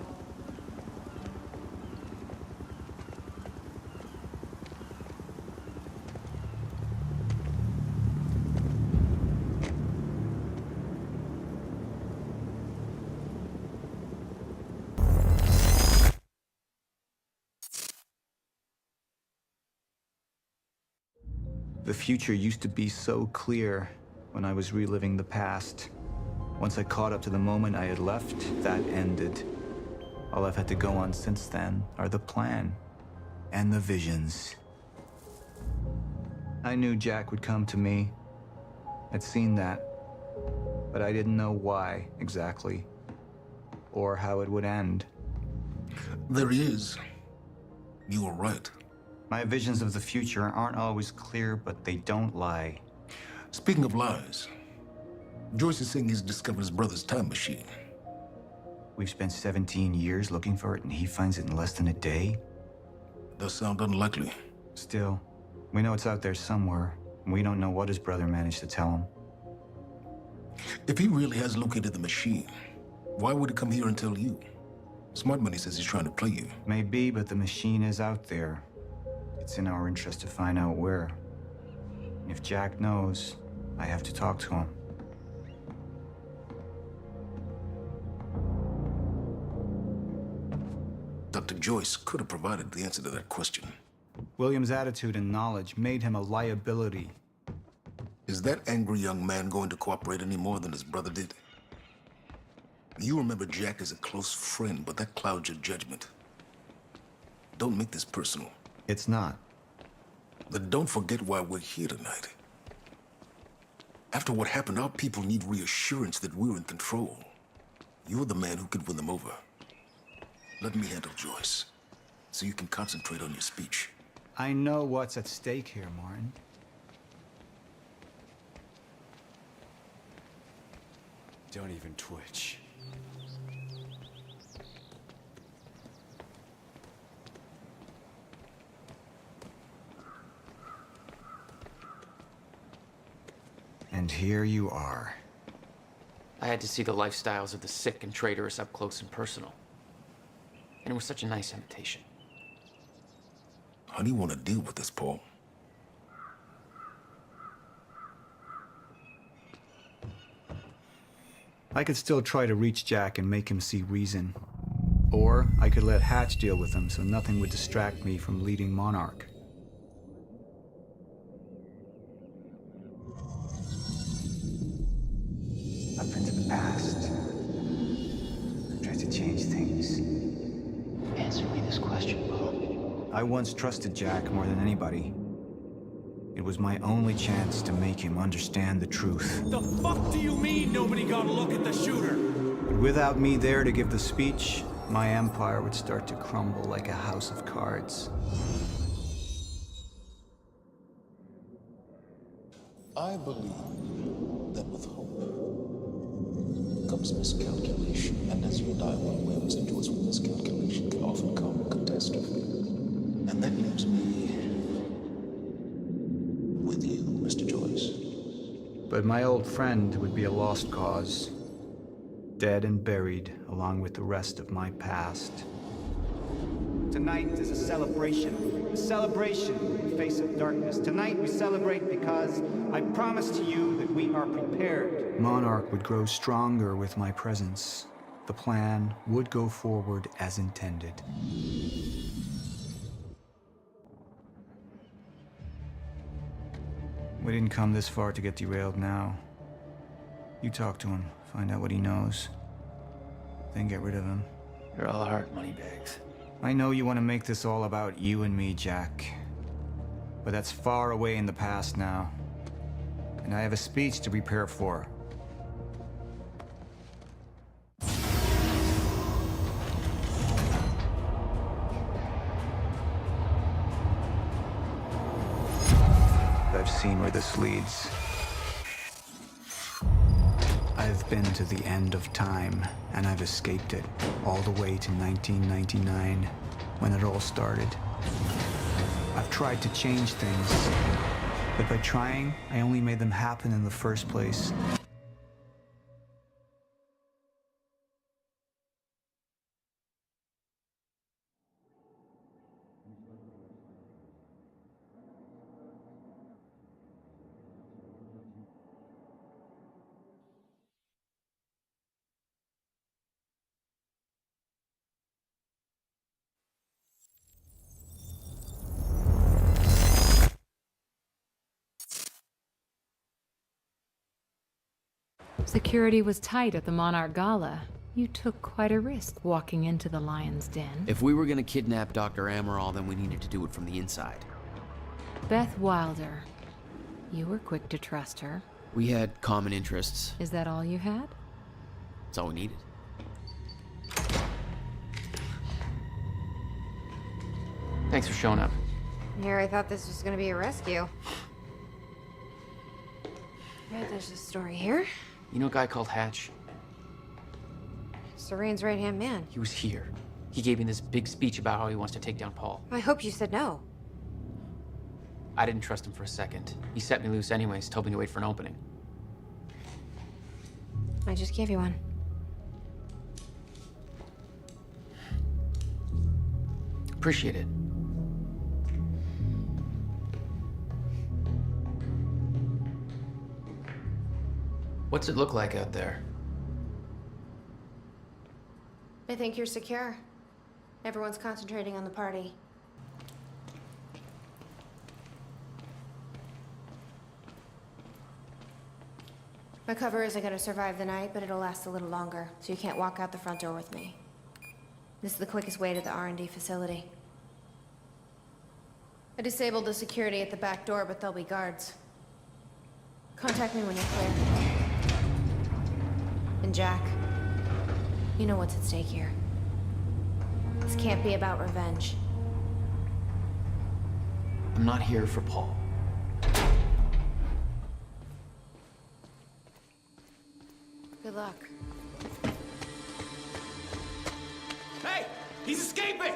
The future used to be so clear when I was reliving the past. Once I caught up to the moment I had left, that ended. All I've had to go on since then are the plan and the visions. I knew Jack would come to me. I'd seen that, but I didn't know why exactly, or how it would end. There he is. You were right. My visions of the future aren't always clear, but they don't lie. Speaking of lies, Joyce is saying he's discovered his brother's time machine. We've spent 17 years looking for it, and he finds it in less than a day? Does sound unlikely. Still, we know it's out there somewhere, and we don't know what his brother managed to tell him. If he really has located the machine, why would he come here and tell you? Smart Money says he's trying to play you. Maybe, but the machine is out there. It's in our interest to find out where. And if Jack knows, I have to talk to him. Dr. Joyce could have provided the answer to that question. William's attitude and knowledge made him a liability. Is that angry young man going to cooperate any more than his brother did? You remember Jack as a close friend, but that clouds your judgment. Don't make this personal. It's not. Then don't forget why we're here tonight. After what happened, our people need reassurance that we're in control. You're the man who could win them over. Let me handle Joyce, so you can concentrate on your speech. I know what's at stake here, Martin. Don't even twitch. And here you are. I had to see the lifestyles of the sick and traitorous up close and personal. And it was such a nice invitation. How do you want to deal with this, Paul? I could still try to reach Jack and make him see reason. Or I could let Hatch deal with him so nothing would distract me from leading Monarch. I've been to the past. Tried to change things. Answer me this question, Paul. I once trusted Jack more than anybody. It was my only chance to make him understand the truth. The fuck do you mean nobody got a look at the shooter? But without me there to give the speech, my empire would start to crumble like a house of cards. I believe that with hope comes miscalculation, and as you'll die one way, Mr. Joyce, with miscalculation can often come catastrophe. And that leaves me with you, Mr. Joyce. But my old friend would be a lost cause. Dead and buried, along with the rest of my past. Tonight is a celebration in the face of darkness. Tonight we celebrate because I promise to you that we are prepared. Monarch would grow stronger with my presence. The plan would go forward as intended. We didn't come this far to get derailed now. You talk to him, find out what he knows, then get rid of him. You're all heart moneybags. I know you want to make this all about you and me, Jack. But that's far away in the past now. And I have a speech to prepare for. I've seen where this leads. I've been to the end of time, and I've escaped it, all the way to 1999, when it all started. I've tried to change things, but by trying, I only made them happen in the first place. Security was tight at the Monarch Gala. You took quite a risk walking into the Lion's Den. If we were gonna kidnap Dr. Amaral, then we needed to do it from the inside. Beth Wilder. You were quick to trust her. We had common interests. Is that all you had? That's all we needed. Thanks for showing up. Here, I thought this was gonna be a rescue. Yeah, there's a story here. You know a guy called Hatch? Serene's right-hand man. He was here. He gave me this big speech about how he wants to take down Paul. I hope you said no. I didn't trust him for a second. He set me loose anyways, told me to wait for an opening. I just gave you one. Appreciate it. What's it look like out there? I think you're secure. Everyone's concentrating on the party. My cover isn't gonna survive the night, but it'll last a little longer, so you can't walk out the front door with me. This is the quickest way to the R&D facility. I disabled the security at the back door, but there'll be guards. Contact me when you're clear. And Jack, you know what's at stake here. This can't be about revenge. I'm not here for Paul. Good luck. Hey! He's escaping!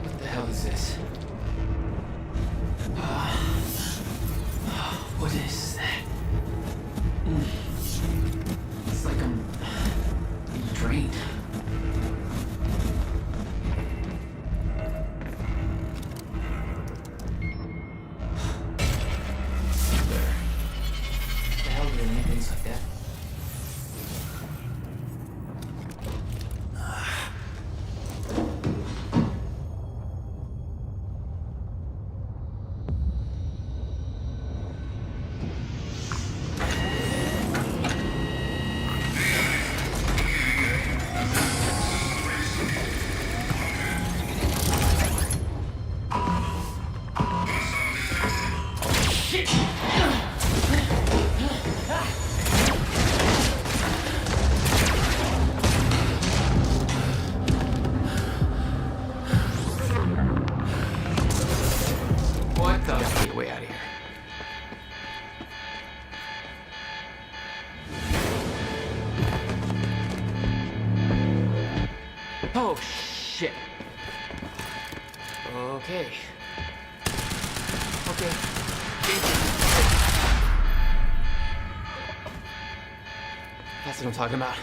What the hell is this? What is that? It's like I'm being drained. There. The hell do they make things like that? What the? Get the way out of here. Oh, shit. Okay. Okay. That's what I'm talking about.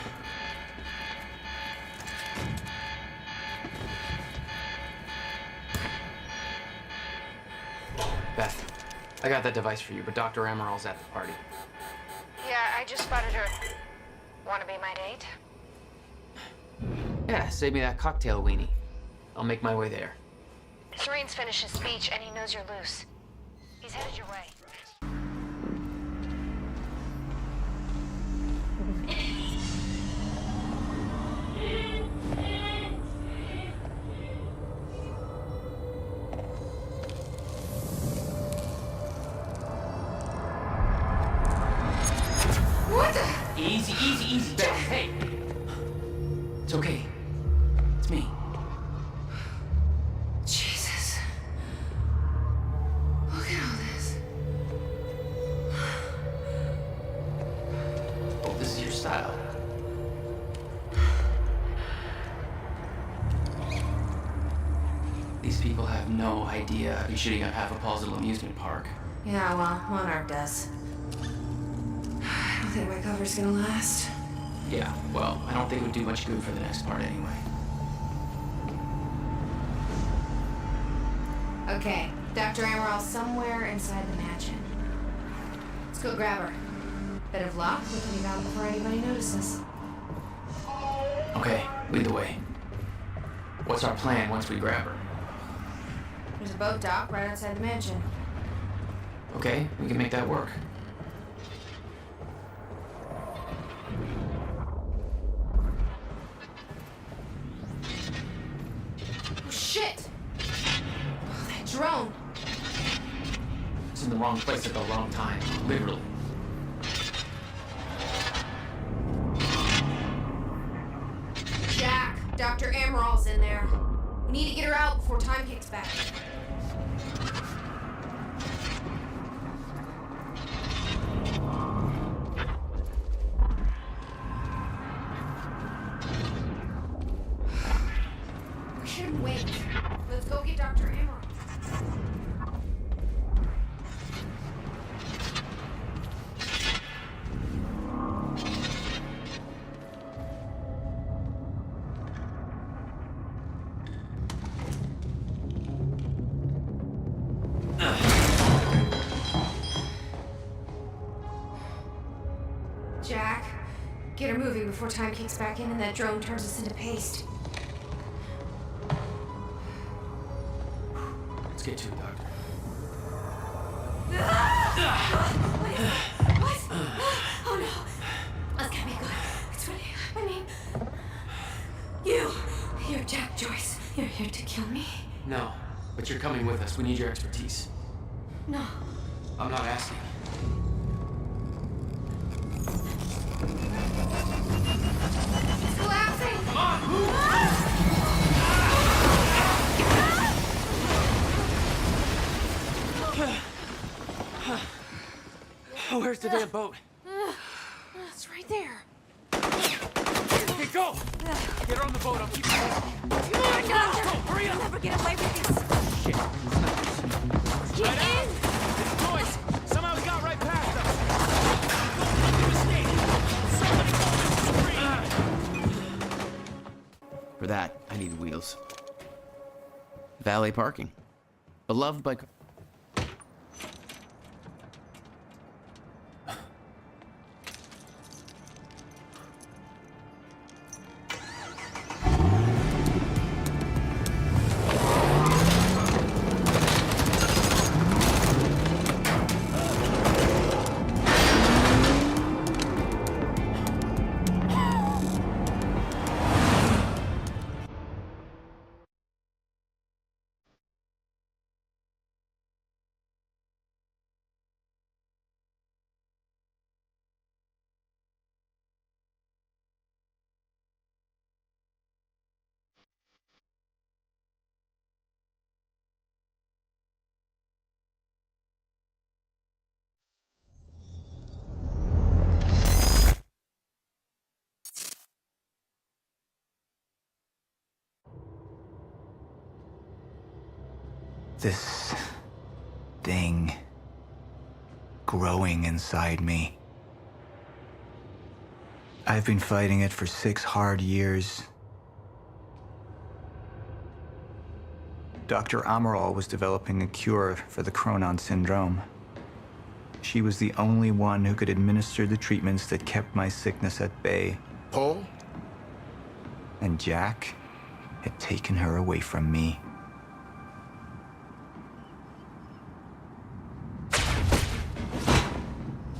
Beth, I got that device for you, but Dr. Emerald's at the party. Yeah, I just spotted her. Wanna be my date? Yeah, save me that cocktail weenie. I'll make my way there. Serene's finished his speech and he knows you're loose. He's headed your way. What the? Easy, easy, easy, Beth. Hey! It's okay. It's me. Jesus. Look at all this. Oh, this is your style. These people have no idea you're shooting up half a Paul's little amusement park. Yeah, well, Monarch does. I don't think my cover's gonna last. Yeah, well, I don't think it would do much good for the next part anyway. Okay, Dr. Emerald's somewhere inside the mansion. Let's go grab her. Bit of luck, we can be gone before anybody notices. Okay, lead the way. What's our plan once we grab her? There's a boat dock right outside the mansion. Okay, we can make that work. Oh, shit! Oh, that drone! It's in the wrong place at the wrong time, literally. Jack, Dr. Emerald's in there. We need to get her out before time kicks back. We shouldn't wait. Let's go get Dr. Emerald. Jack, get her moving before time kicks back in and that drone turns us into paste. Let's get to it, Doctor. Jack Joyce, you're here to kill me? No, but you're coming with us. We need your expertise. No. I'm not asking. It's collapsing! Come on, move! Where's the damn boat? It's right there. Hey, go! Get her on the boat. I'll keep you busy. Come on, Go, hurry up! I'll never get away with this. Shit. Get in! It's Joyce! Somehow he got right past us! For that, I need wheels. Valet parking. Beloved by... This thing growing inside me. I've been fighting it for 6 hard years. Dr. Amaral was developing a cure for the Chronon syndrome. She was the only one who could administer the treatments that kept my sickness at bay. Paul? And Jack had taken her away from me.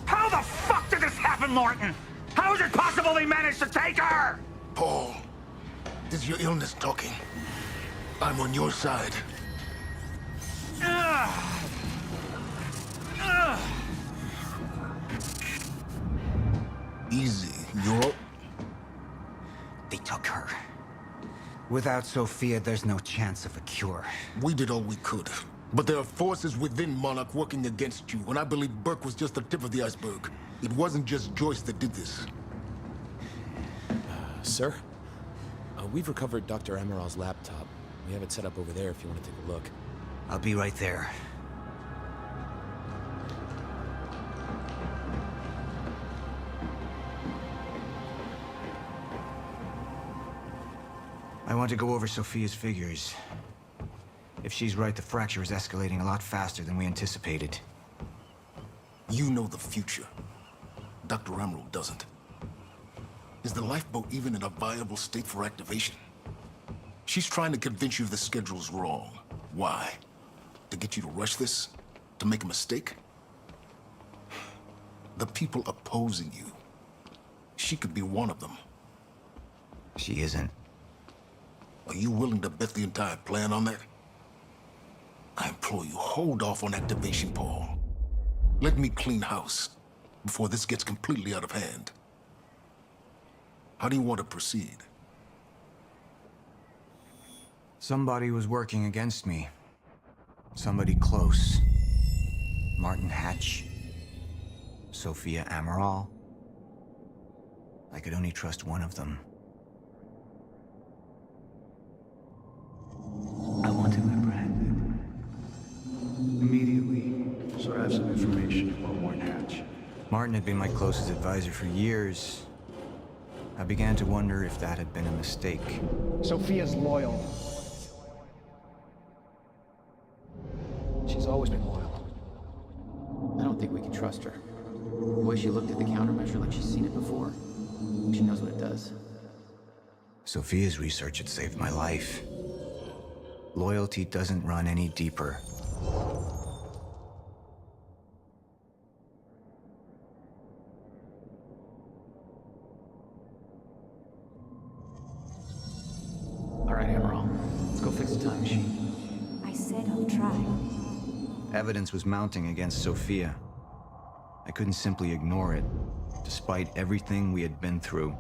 How the fuck did this happen, Martin? How is it possible they managed to take her? Paul, this is your illness talking. I'm on your side. Easy, you're up. They took her. Without Sophia, there's no chance of a cure. We did all we could. But there are forces within Monarch working against you, and I believe Burke was just the tip of the iceberg. It wasn't just Joyce that did this. Sir? We've recovered Dr. Amaral's laptop. We have it set up over there if you want to take a look. I'll be right there. I want to go over Sophia's figures. If she's right, the fracture is escalating a lot faster than we anticipated. You know the future. Dr. Amaral doesn't. Is the lifeboat even in a viable state for activation? She's trying to convince you the schedule's wrong. Why? To get you to rush this? To make a mistake? The people opposing you. She could be one of them. She isn't. Are you willing to bet the entire plan on that? I implore you, hold off on activation, Paul. Let me clean house before this gets completely out of hand. How do you want to proceed? Somebody was working against me. Somebody close. Martin Hatch. Sophia Amaral. I could only trust one of them. I want to apprehend immediately, so I have some information about Martin Hatch. Martin had been my closest advisor for years. I began to wonder if that had been a mistake. Sophia's loyal. She's always been loyal. I don't think we can trust her. The way she looked at the countermeasure like she's seen it before. She knows what it does. Sophia's research had saved my life. Loyalty doesn't run any deeper. All right, Amaral. Evidence was mounting against Sophia. I couldn't simply ignore it, despite everything we had been through.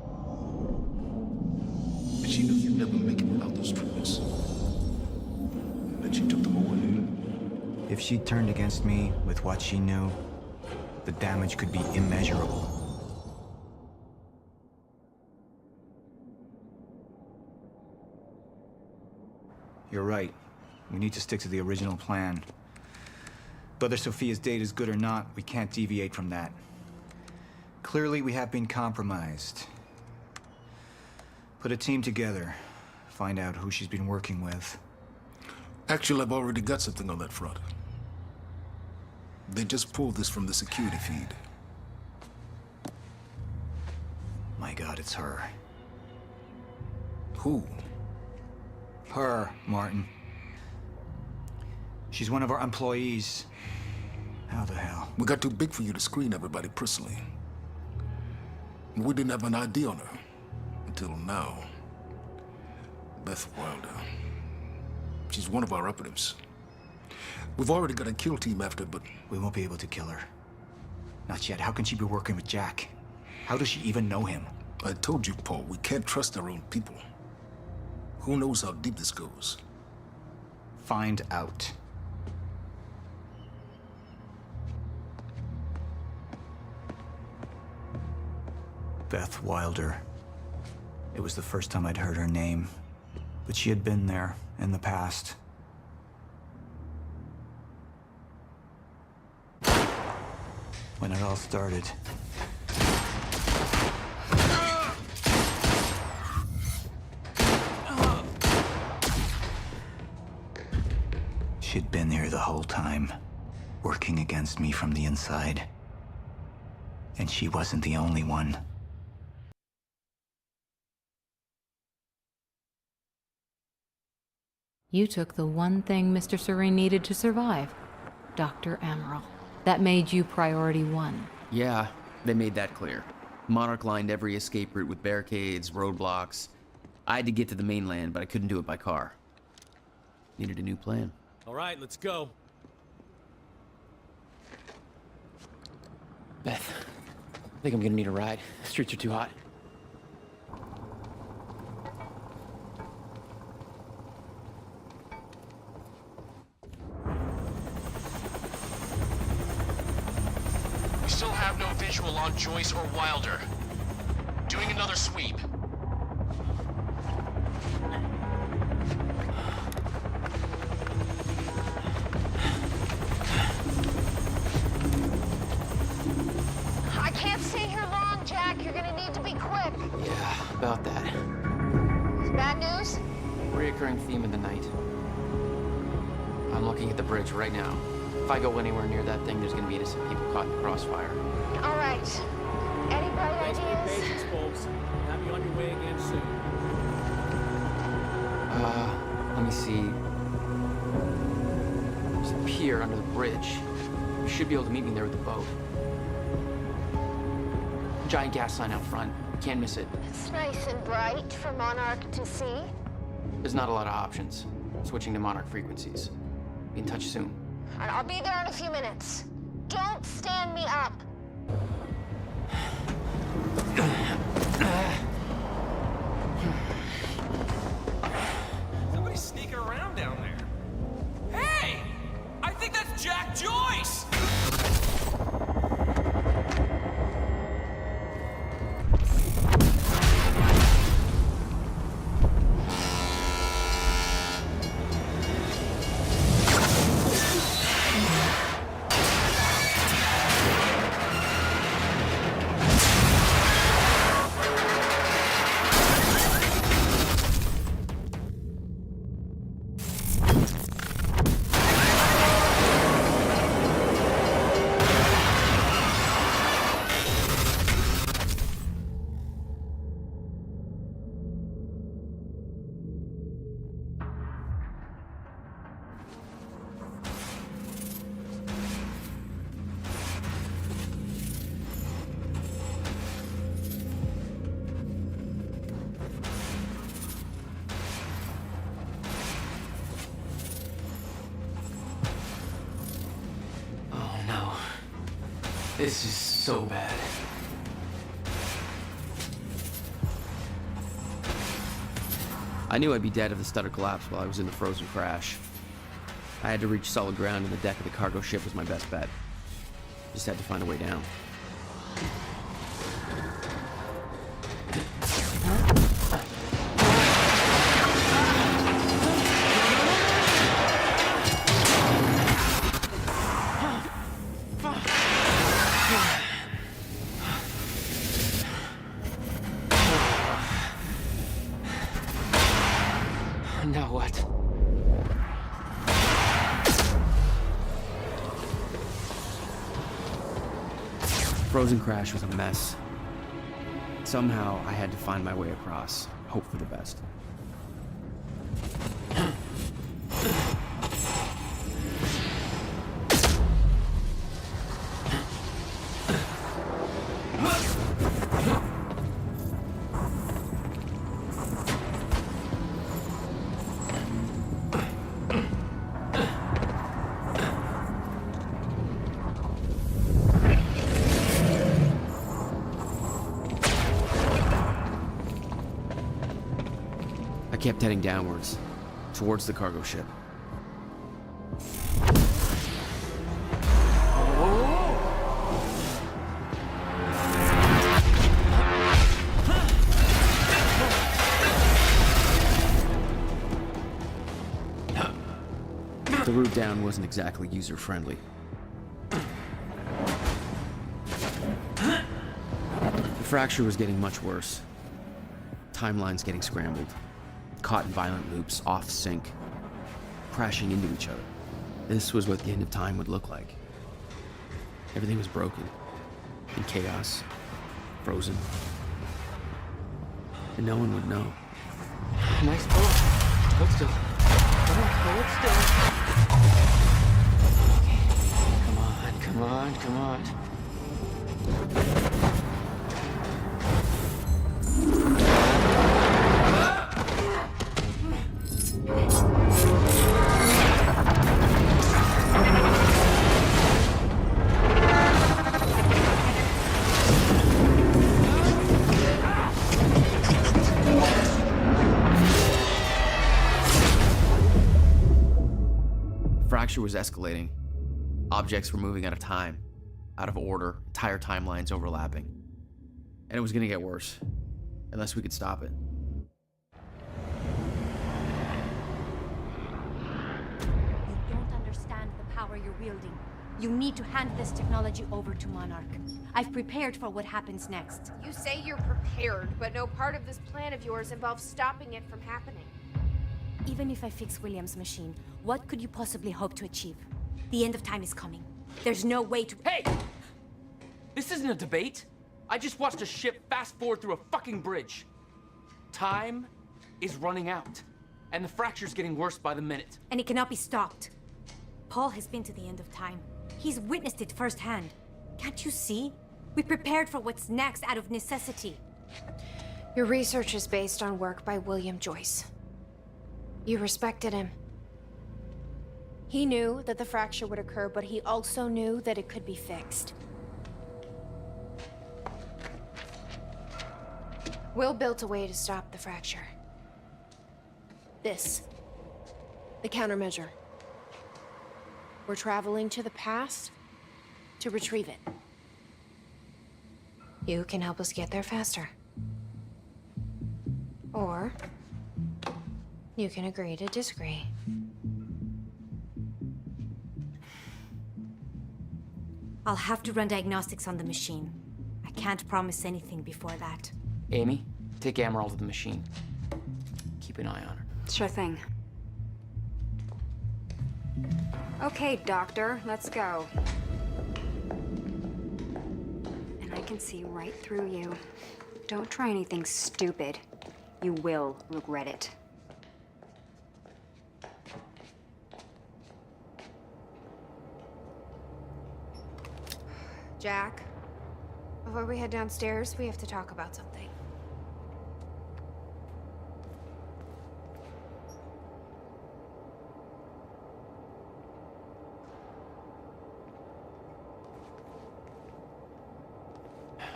But she knew you'd never make it without those treatments. And then she took them away. If she turned against me with what she knew, the damage could be immeasurable. You're right. We need to stick to the original plan. Whether Sophia's date is good or not, we can't deviate from that. Clearly, we have been compromised. Put a team together. Find out who she's been working with. Actually, I've already got something on that front. They just pulled this from the security feed. My God, it's her. Who? Her, Martin. She's one of our employees. How the hell? We got too big for you to screen everybody personally. We didn't have an ID on her. Until now. Beth Wilder. She's one of our operatives. We've already got a kill team after, but... We won't be able to kill her. Not yet. How can she be working with Jack? How does she even know him? I told you, Paul, we can't trust our own people. Who knows how deep this goes? Find out. Beth Wilder. It was the first time I'd heard her name, but she had been there in the past. When it all started. She'd been here the whole time, working against me from the inside. And she wasn't the only one. You took the one thing Mr. Serene needed to survive, Dr. Amaral. That made you priority one. Yeah, they made that clear. Monarch lined every escape route with barricades, roadblocks. I had to get to the mainland, but I couldn't do it by car. Needed a new plan. All right, let's go. Beth, I think I'm gonna need a ride. The streets are too hot. We still have no visual on Joyce or Wilder. Doing another sweep. I can't stay here long, Jack. You're gonna need to be quick. Yeah, about that. Bad news? Reoccurring theme of the night. I'm looking at the bridge right now. If I go anywhere near that thing, there's gonna be innocent people caught in the crossfire. All right. Any bright Thanks for your ideas? patience, folks. Have you on your way again soon. Let me see. There's a pier under the bridge. You should be able to meet me there with the boat. Giant gas sign out front. Can't miss it. It's nice and bright for Monarch to see. There's not a lot of options. Switching to Monarch frequencies. Be in touch soon. All right, I'll be there in a few minutes. Don't stand me up. Somebody's sneaking around down there. Hey! I think that's Jack Joyce! This is so bad. I knew I'd be dead if the stutter collapsed while I was in the frozen crash. I had to reach solid ground, and the deck of the cargo ship was my best bet. Just had to find a way down. Now what? Frozen crash was a mess. Somehow, I had to find my way across, hope for the best. I kept heading downwards, towards the cargo ship. The route down wasn't exactly user-friendly. The fracture was getting much worse. Timelines getting scrambled. Caught in violent loops, off sync, crashing into each other. This was what the end of time would look like. Everything was broken, in chaos, frozen, and no one would know. Nice pull. Hold still. Hold still. Okay. Come on, come on. Fracture was escalating. Objects were moving out of time, out of order, entire timelines overlapping. And it was gonna get worse, unless we could stop it. You don't understand the power you're wielding. You need to hand this technology over to Monarch. I've prepared for what happens next. You say you're prepared, but no part of this plan of yours involves stopping it from happening. Even if I fix William's machine, what could you possibly hope to achieve? The end of time is coming. There's no way to— Hey! This isn't a debate. I just watched a ship fast forward through a fucking bridge. Time is running out, and the fracture's getting worse by the minute. And it cannot be stopped. Paul has been to the end of time. He's witnessed it firsthand. Can't you see? We prepared for what's next out of necessity. Your research is based on work by William Joyce. You respected him. He knew that the fracture would occur, but he also knew that it could be fixed. Will built a way to stop the fracture. This. The countermeasure. We're traveling to the past to retrieve it. You can help us get there faster. Or you can agree to disagree. I'll have to run diagnostics on the machine. I can't promise anything before that. Amy, take Emerald to the machine. Keep an eye on her. Sure thing. Okay, Doctor, let's go. And I can see right through you. Don't try anything stupid. You will regret it. Jack, before we head downstairs, we have to talk about something.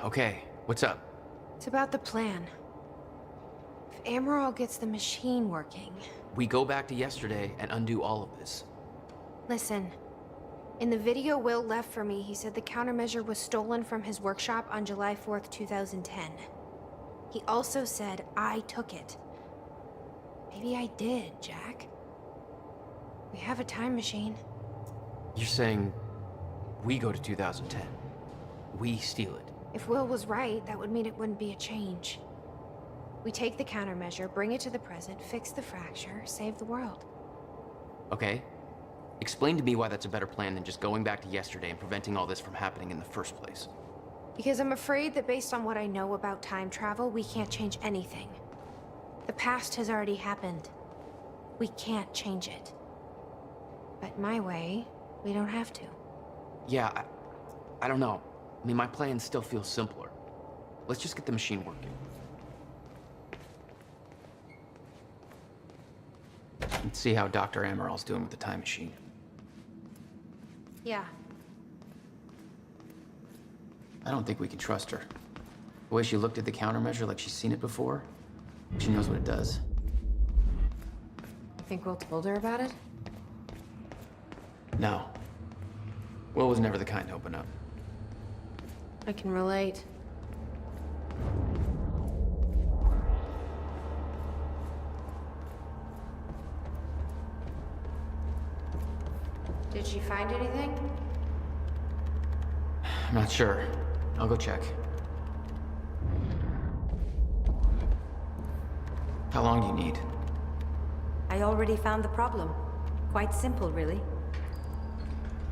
Okay, what's up? It's about the plan. If Amaral gets the machine working... We go back to yesterday and undo all of this. Listen. In the video Will left for me, he said the countermeasure was stolen from his workshop on July 4th, 2010. He also said I took it. Maybe I did, Jack. We have a time machine. You're saying we go to 2010. We steal it. If Will was right, that would mean it wouldn't be a change. We take the countermeasure, bring it to the present, fix the fracture, save the world. Okay. Explain to me why that's a better plan than just going back to yesterday and preventing all this from happening in the first place. Because I'm afraid that based on what I know about time travel, we can't change anything. The past has already happened. We can't change it. But my way, we don't have to. Yeah, I don't know. I mean, my plan still feels simpler. Let's just get the machine working. Let's see how Dr. Amaral's doing with the time machine. Yeah. I don't think we can trust her. The way she looked at the countermeasure like she's seen it before, she knows what it does. You think Will told her about it? No. Will was never the kind to open up. I can relate. Did she find anything? I'm not sure. I'll go check. How long do you need? I already found the problem. Quite simple, really.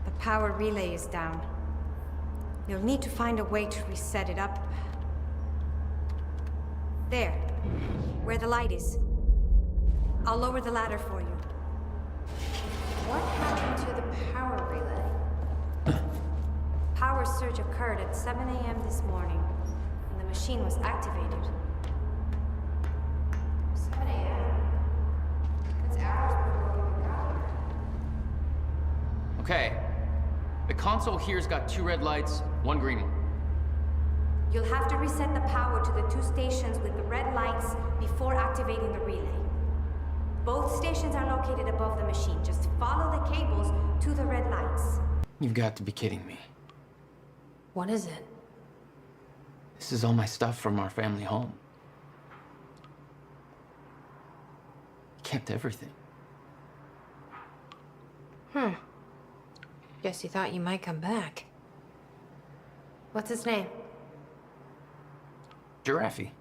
The power relay is down. You'll need to find a way to reset it up. There, where the light is. I'll lower the ladder for you. What happened to the power relay? Power surge occurred at 7 a.m. this morning, and the machine was activated. 7 a.m.? That's hours before we got here. Okay. The console here's got 2 red lights, 1 green one. You'll have to reset the power to the 2 stations with the red lights before activating the relay. Both stations are located above the machine. Just follow the cables to the red lights. You've got to be kidding me. What is it? This is all my stuff from our family home. I kept everything. Guess you thought you might come back. What's his name? Giraffe.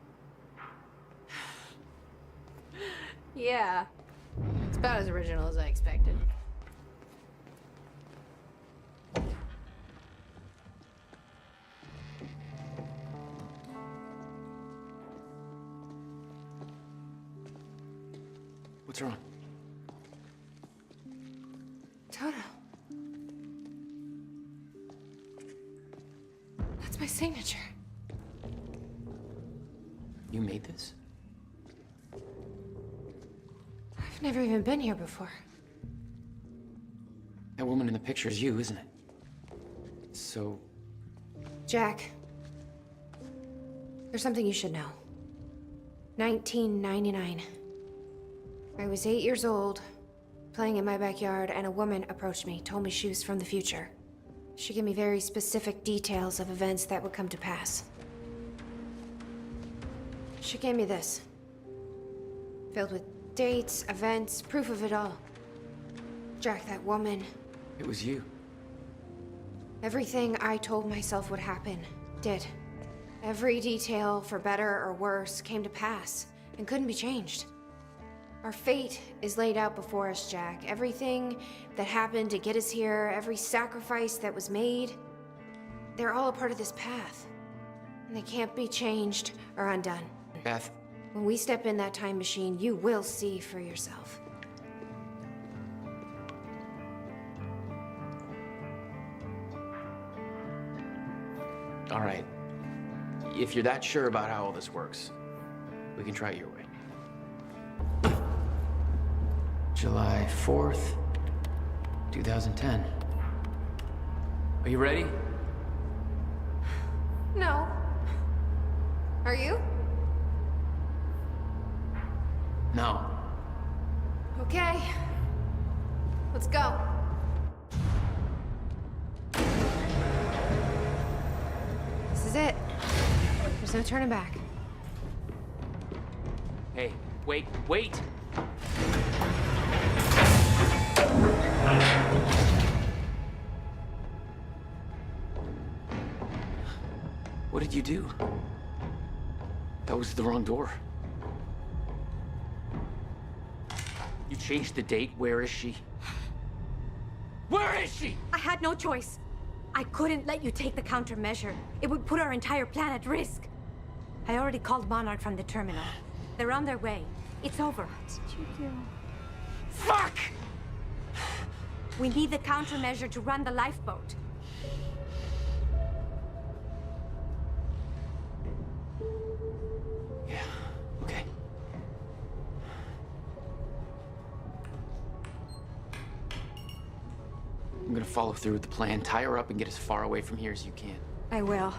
Yeah. It's about as original as I expected. What's wrong? Toto. That's my signature. You made this? I've never even been here before. That woman in the picture is you, isn't it? So... Jack. There's something you should know. 1999. I was 8 years old, playing in my backyard, and a woman approached me, told me she was from the future. She gave me very specific details of events that would come to pass. She gave me this. Filled with dates, events, proof of it all. Jack, that woman. It was you. Everything I told myself would happen, did. Every detail, for better or worse, came to pass, and couldn't be changed. Our fate is laid out before us, Jack. Everything that happened to get us here, every sacrifice that was made, they're all a part of this path. And they can't be changed or undone. Beth. When we step in that time machine, you will see for yourself. All right. If you're that sure about how all this works, we can try it your way. July 4th, 2010. Are you ready? No. Are you? No. Okay. Let's go. This is it. There's no turning back. Hey, wait, wait! What did you do? That was the wrong door. You changed the date. Where is she? Where is she? I had no choice. I couldn't let you take the countermeasure. It would put our entire plan at risk. I already called Monarch from the terminal. They're on their way. It's over. What did you do? Fuck! We need the countermeasure to run the lifeboat. Yeah, okay. I'm gonna follow through with the plan. Tie her up and get as far away from here as you can. I will.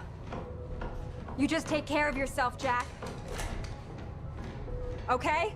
You just take care of yourself, Jack. Okay?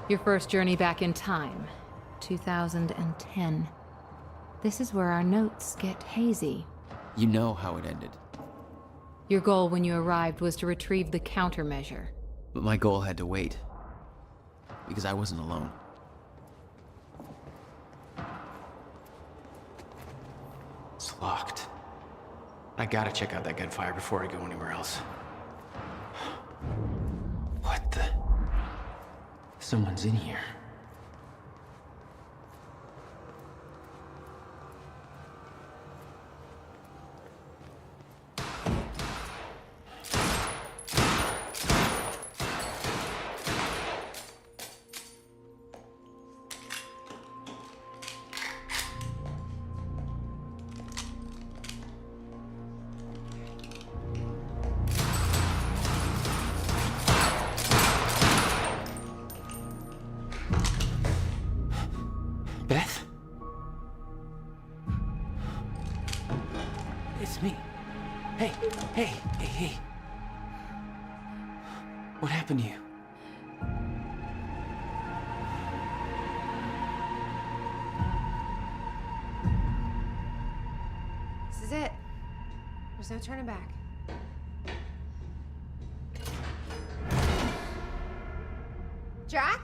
Your first journey back in time, 2010. This is where our notes get hazy. You know how it ended. Your goal when you arrived was to retrieve the countermeasure. But my goal had to wait. Because I wasn't alone. It's locked. I gotta check out that gunfire before I go anywhere else. What the? Someone's in here. Beth? It's me. Hey, hey, hey, hey. What happened to you? This is it. There's no turning back. Jack?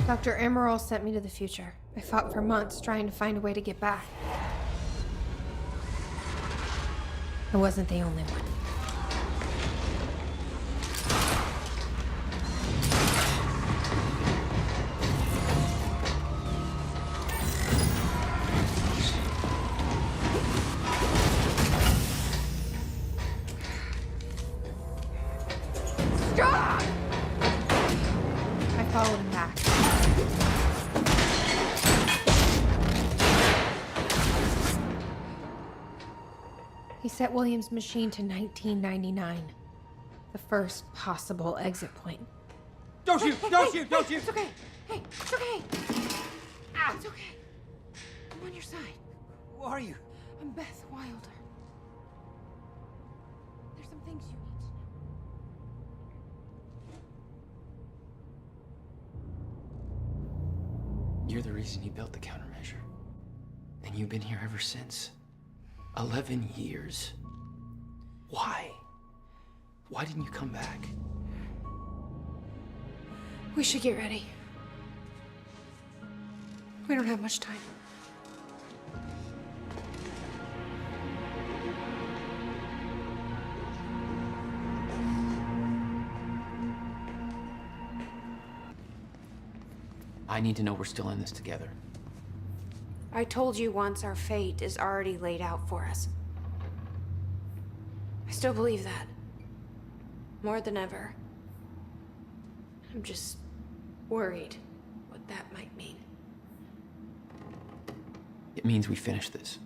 Dr. Emerald sent me to the future. I fought for months trying to find a way to get back. I wasn't the only one. Stop! I followed him back. He set William's machine to 1999. The first possible exit point. Don't shoot! Don't shoot! Don't shoot! It's okay. Hey, it's okay. Ah, it's okay. I'm on your side. Who are you? I'm Beth Wilder. There's some things you need to know. you're the reason he built the countermeasure, then you've been here ever since. 11 years. Why? Why didn't you come back? We should get ready. We don't have much time. I need to know we're still in this together. I told you once our fate is already laid out for us. I still believe that. More than ever. I'm just worried what that might mean. It means we finish this.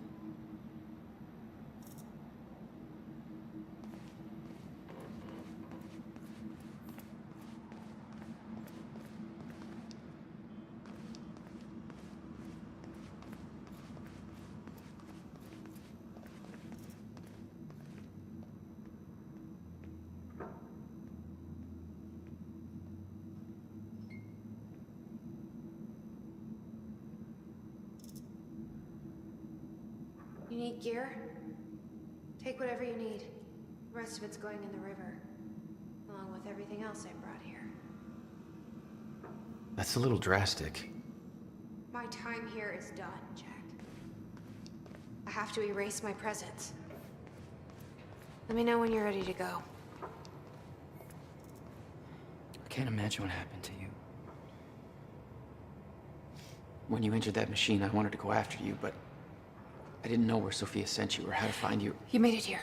You need gear? Take whatever you need. The rest of it's going in the river, along with everything else I brought here. That's a little drastic. My time here is done, Jack. I have to erase my presence. Let me know when you're ready to go. I can't imagine what happened to you. When you entered that machine, I wanted to go after you, but I didn't know where Sophia sent you or how to find you. You made it here.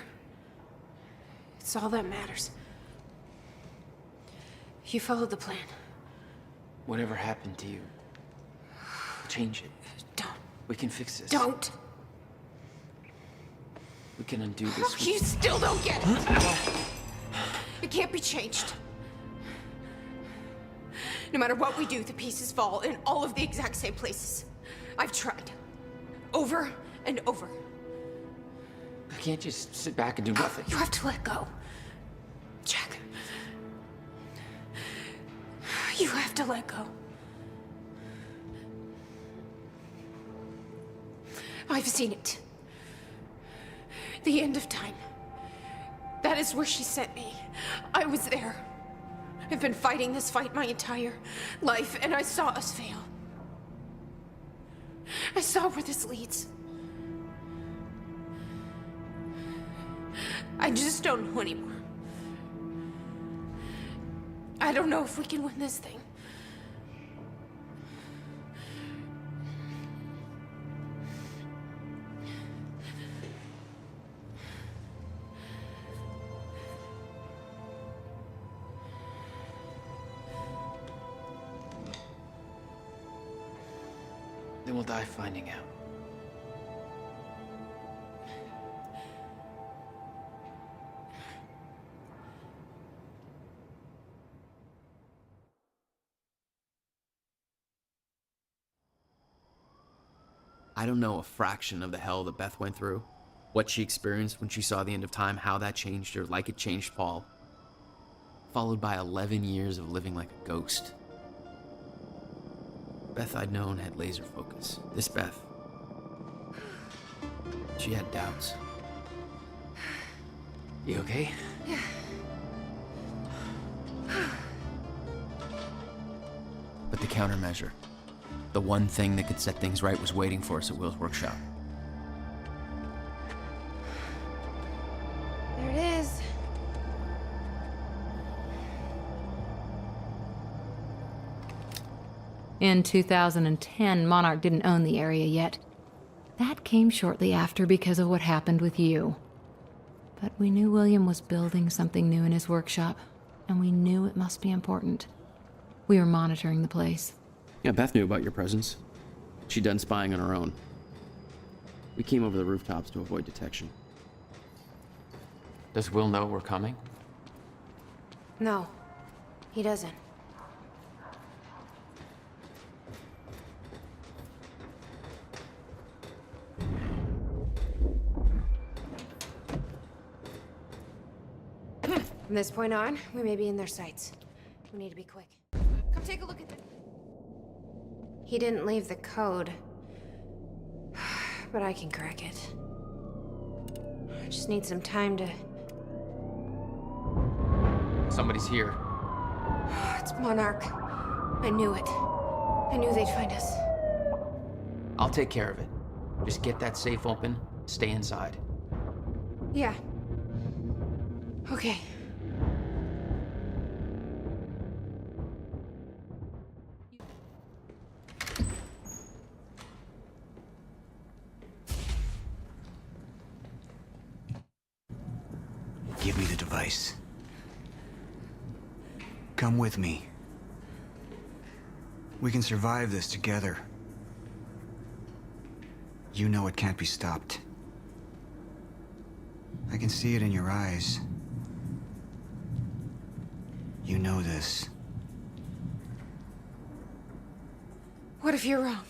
It's all that matters. You followed the plan. Whatever happened to you, change it. Don't. We can fix this. Don't. We can undo this. You still don't get it. It can't be changed. No matter what we do, the pieces fall in all of the exact same places. I've tried. Over and over. I can't just sit back and do nothing. You have to let go. Jack. You have to let go. I've seen it. The end of time. That is where she sent me. I was there. I've been fighting this fight my entire life, and I saw us fail. I saw where this leads. I just don't know anymore. I don't know if we can win this thing. Then we'll die finding out. I don't know a fraction of the hell that Beth went through, what she experienced when she saw the end of time, how that changed her, like it changed Paul. Followed by 11 years of living like a ghost. Beth I'd known had laser focus. This Beth, she had doubts. You okay? Yeah. But the countermeasure, the one thing that could set things right, was waiting for us at Will's workshop. There it is. In 2010, Monarch didn't own the area yet. That came shortly after because of what happened with you. But we knew William was building something new in his workshop, and we knew it must be important. We were monitoring the place. Yeah, Beth knew about your presence. She'd done spying on her own. We came over the rooftops to avoid detection. Does Will know we're coming? No, he doesn't. From this point on, we may be in their sights. We need to be quick. Come take a look at this. He didn't leave the code. But I can crack it. I just need some time to... Somebody's here. It's Monarch. I knew it. I knew they'd find us. I'll take care of it. Just get that safe open, stay inside. Yeah. Okay. Give me the device. Come with me. We can survive this together. You know it can't be stopped. I can see it in your eyes. You know this. What if you're wrong?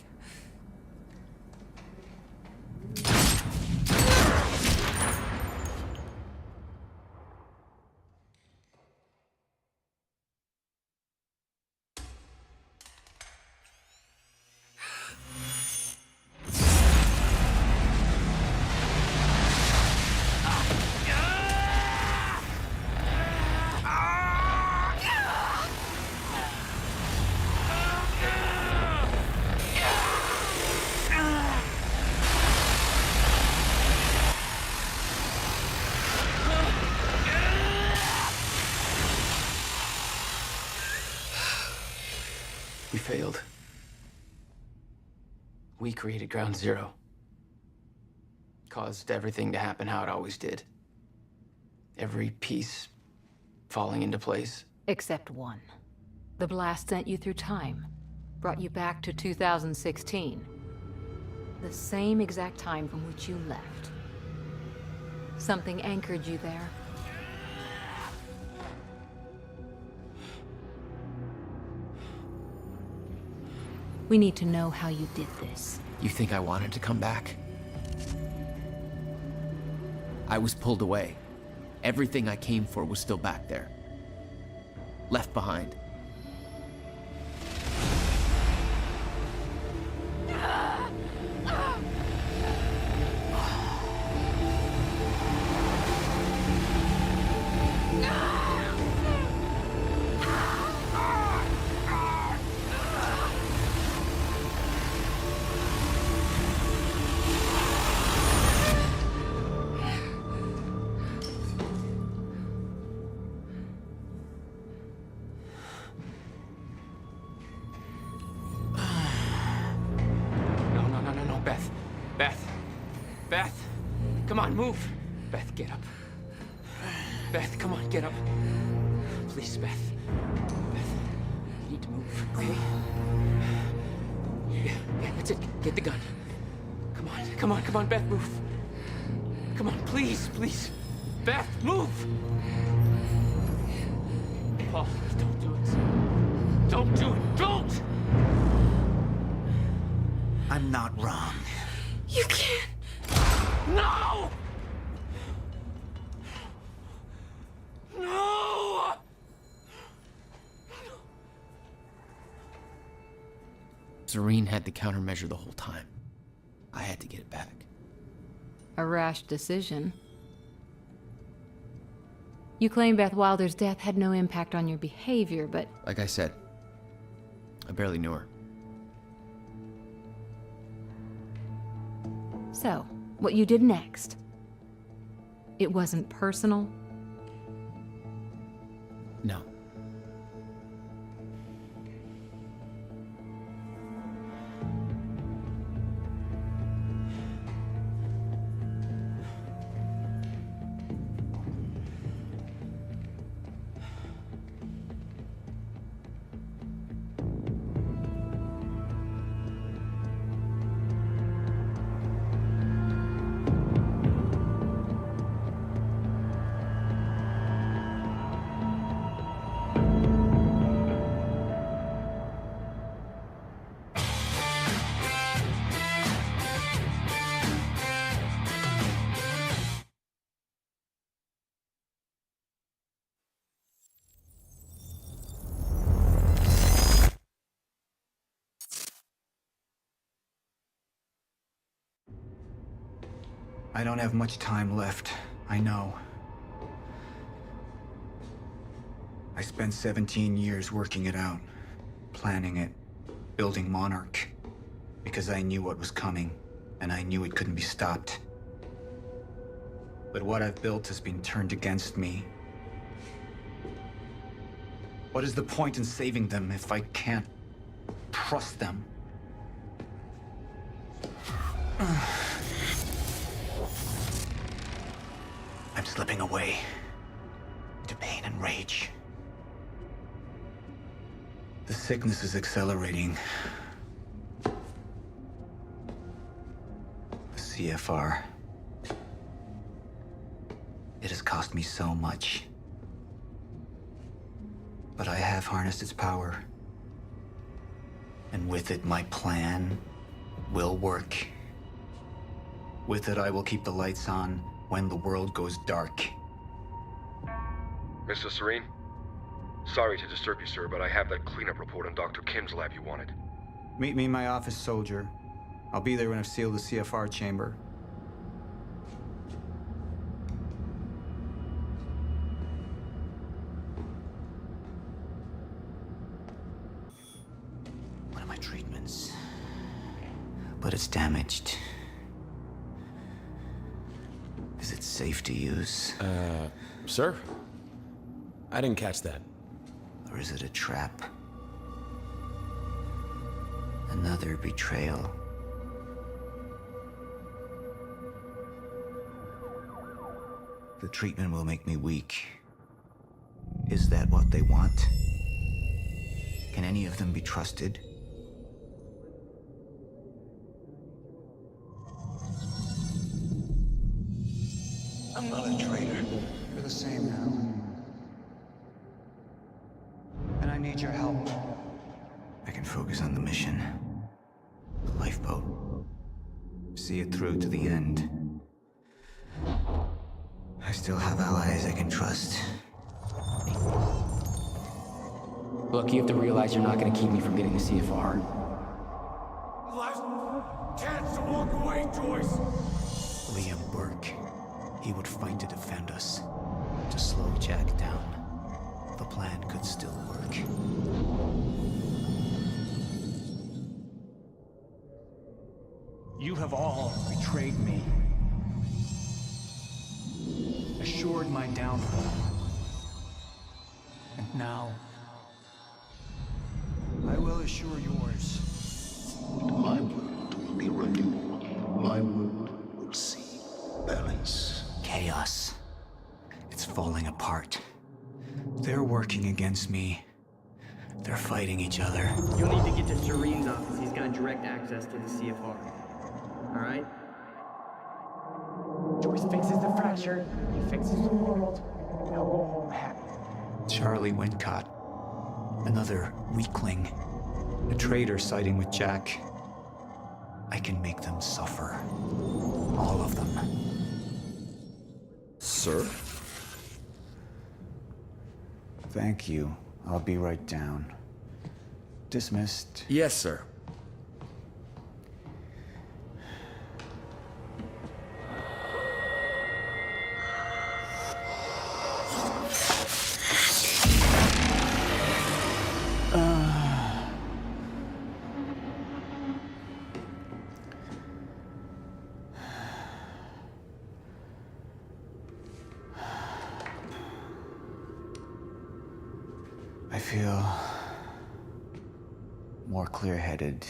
We failed. We created Ground Zero. Caused everything to happen how it always did. Every piece falling into place. Except one. The blast sent you through time. Brought you back to 2016. The same exact time from which you left. Something anchored you there. We need to know how you did this. You think I wanted to come back? I was pulled away. Everything I came for was still back there. Left behind. Beth, come on, move. Beth, get up. Beth, come on, get up. Please, Beth. Beth, you need to move, okay? Yeah, that's it. Get the gun. Come on, Beth, move. Come on, please. Beth, move! Paul, don't do it. Don't do it, don't! I'm not wrong. You can't. No! No! Serene had the countermeasure the whole time. I had to get it back. A rash decision. You claim Beth Wilder's death had no impact on your behavior, but... Like I said, I barely knew her. So, what you did next? It wasn't personal? No. I don't have much time left, I know. I spent 17 years working it out, planning it, building Monarch, because I knew what was coming, and I knew it couldn't be stopped. But what I've built has been turned against me. What is the point in saving them if I can't trust them? I'm slipping away into pain and rage. The sickness is accelerating. The CFR. It has cost me so much. But I have harnessed its power. And with it, my plan will work. With it, I will keep the lights on when the world goes dark. Mr. Serene? Sorry to disturb you, sir, but I have that cleanup report on Dr. Kim's lab you wanted. Meet me in my office, soldier. I'll be there when I've sealed the CFR chamber. One of my treatments. But it's damaged. Is it safe to use? Sir? I didn't catch that. Or is it a trap? Another betrayal. The treatment will make me weak. Is that what they want? Can any of them be trusted? I'm not a traitor. You're the same now. And I need your help. I can focus on the mission. The lifeboat. See it through to the end. I still have allies I can trust. Look, you have to realize you're not going to keep me from getting the CFR. Last chance to walk away, Joyce! Liam Burke. He would fight to defend us. To slow Jack down. The plan could still work. You have all betrayed me. Assured my downfall. And now, I will assure yours. My world will be renewed. My world will see balance. Chaos. It's falling apart. They're working against me. They're fighting each other. You'll need to get to Serene's office. He's got direct access to the CFR. Alright? Joyce fixes the fracture. He fixes the world. They'll go home happy. Charlie Wincott. Another weakling. A traitor siding with Jack. I can make them suffer. All of them. Sir? Thank you. I'll be right down. Dismissed. Yes, sir. I feel more clear-headed,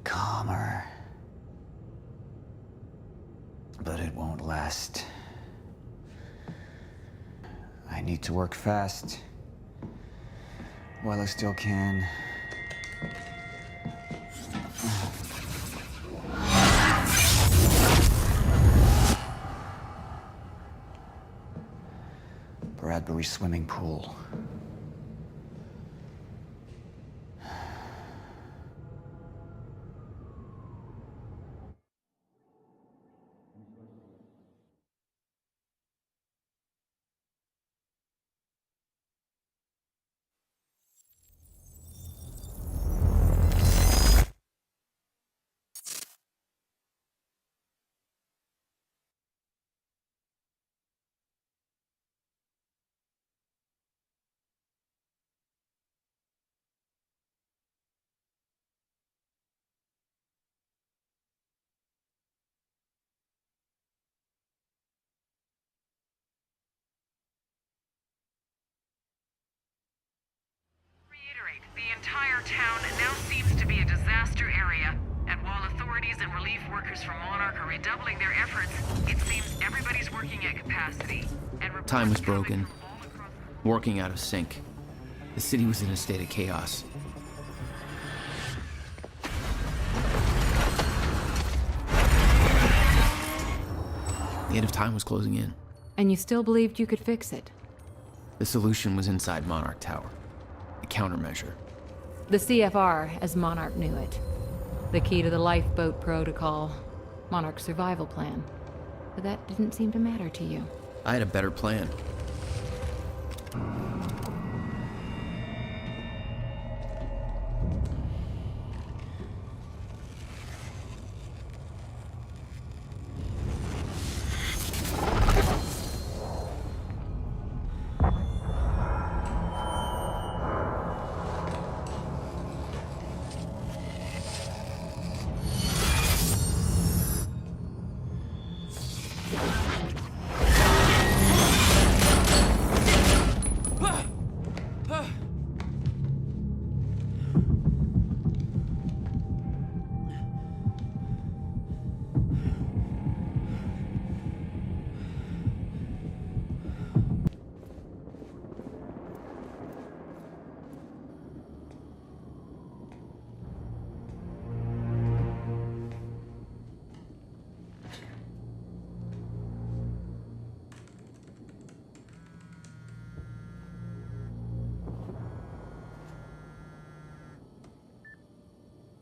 calmer. But it won't last. I need to work fast while I still can. Bradbury swimming pool. entire town now seems to be a disaster area, and while authorities and relief workers from Monarch are redoubling their efforts, it seems everybody's working at capacity. And Time was broken, working out of sync. The city was in a state of chaos. The end of time was closing in. And you still believed you could fix it? The solution was inside Monarch Tower. A countermeasure. The CFR, as Monarch knew it. The key to the lifeboat protocol. Monarch's survival plan. But that didn't seem to matter to you. I had a better plan.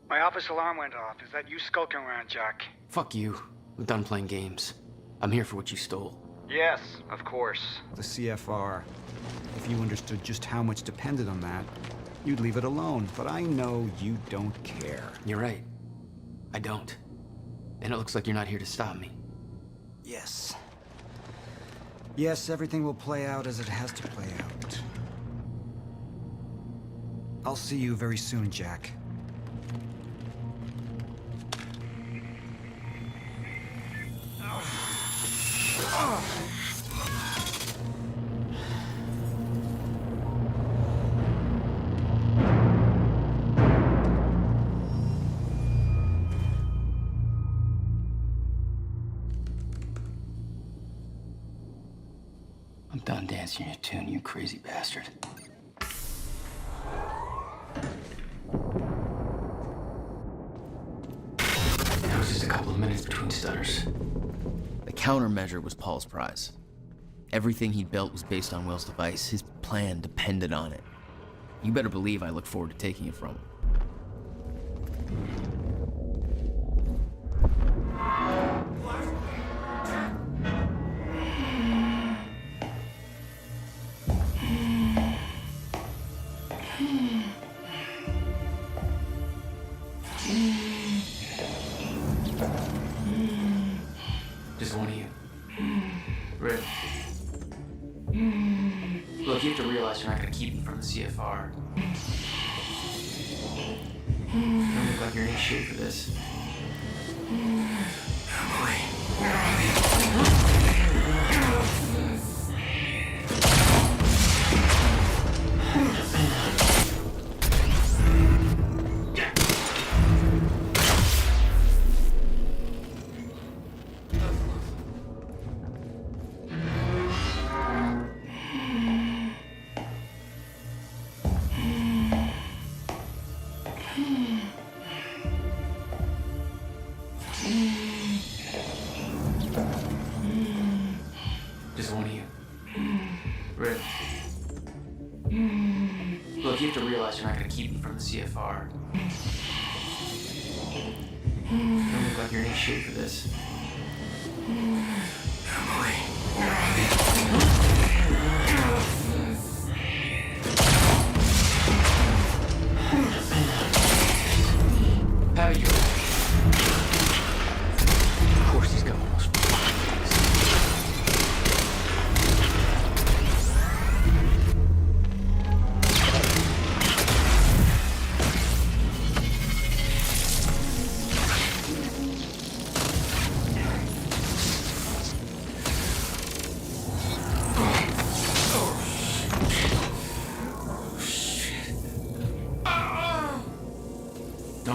My office alarm went off. Is that you skulking around, Jack? Fuck you. I'm done playing games. I'm here for what you stole. Yes, of course. The CFR. If you understood just how much depended on that, you'd leave it alone. But I know you don't care. You're right. I don't. And it looks like you're not here to stop me. Yes. Yes, everything will play out as it has to play out. I'll see you very soon, Jack. I'm done dancing your tune, you crazy bastard. That was just a couple of minutes between stutters. The countermeasure was Paul's prize. Everything he built was based on Will's device. His plan depended on it. You better believe I look forward to taking it from him. Just one of you. Rick. Look, you have to realize you're not going to keep me from the CFR. You don't look like you're in any shape for this. Emily. Just one of you. Rick. Look, you have to realize you're not going to keep me from the CFR. You don't look like you're in any shape for this. Emily. How are you? Of course he's got almost.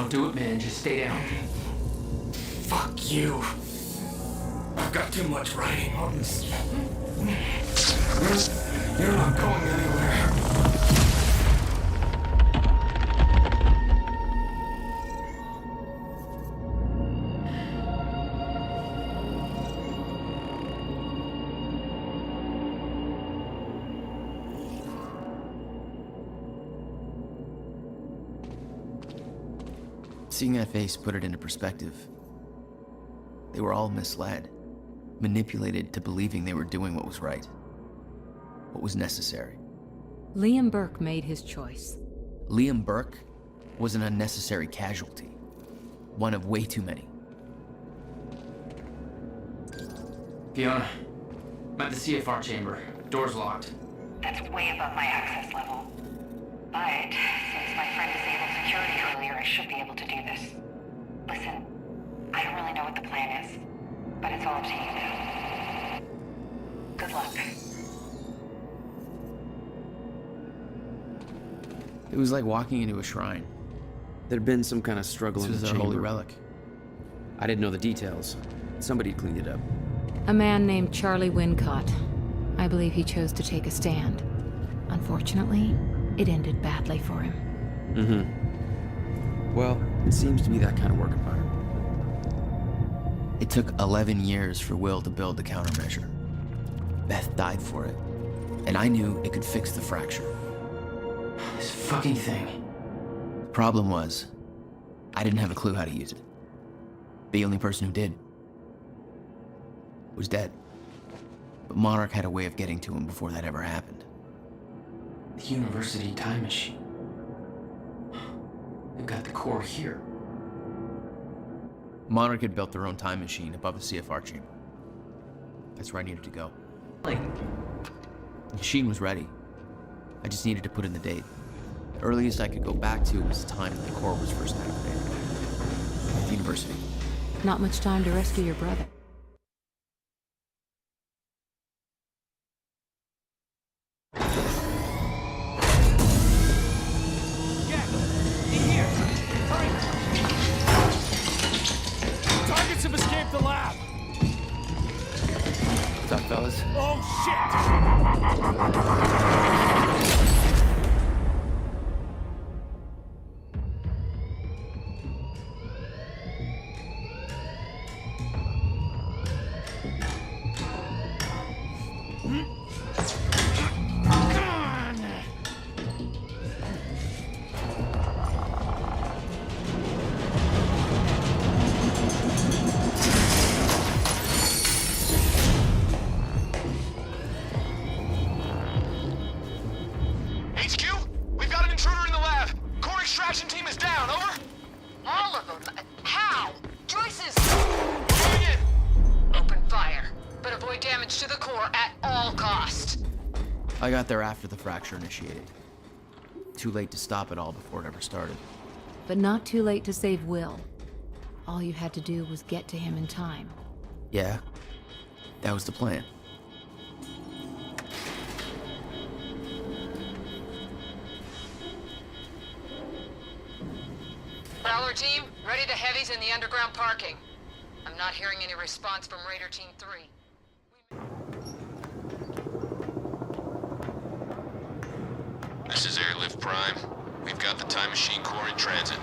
Don't do it, man. Just stay down. Fuck you. I've got too much writing on this. You're not going anywhere. Seeing that face put it into perspective. They were all misled, manipulated to believing they were doing what was right, what was necessary. Liam Burke made his choice. Liam Burke was an unnecessary casualty, one of way too many. Fiona, I'm at the CFR chamber. Door's locked. That's way above my access level. But since my friend disabled security earlier, I should be able to do this. Listen, I don't really know what the plan is, but it's all up to you now. Good luck. It was like walking into a shrine. There'd been some kind of struggle in This the was a chamber. holy relic. I didn't know the details. Somebody cleaned it up. A man named Charlie Wincott. I believe he chose to take a stand. Unfortunately, it ended badly for him. Mm-hmm. Well, it seems to be that kind of work environment. It took 11 years for Will to build the countermeasure. Beth died for it, and I knew it could fix the fracture. This fucking thing. The problem was, I didn't have a clue how to use it. The only person who did was dead. But Monarch had a way of getting to him before that ever happened. The university time machine. They've got the core here. Monarch had built their own time machine above the CFR chamber. That's where I needed to go. The machine was ready. I just needed to put in the date. The earliest I could go back to was the time that the core was first activated. At the university. Not much time to rescue your brother. Targets have escaped the lab! What's up, fellas? Oh, shit! I got there after the fracture initiated. Too late to stop it all before it ever started. But not too late to save Will. All you had to do was get to him in time. Yeah, that was the plan. Prowler team, ready to heavies in the underground parking. I'm not hearing any response from Raider Team 3. This is Airlift Prime. We've got the time machine core in transit.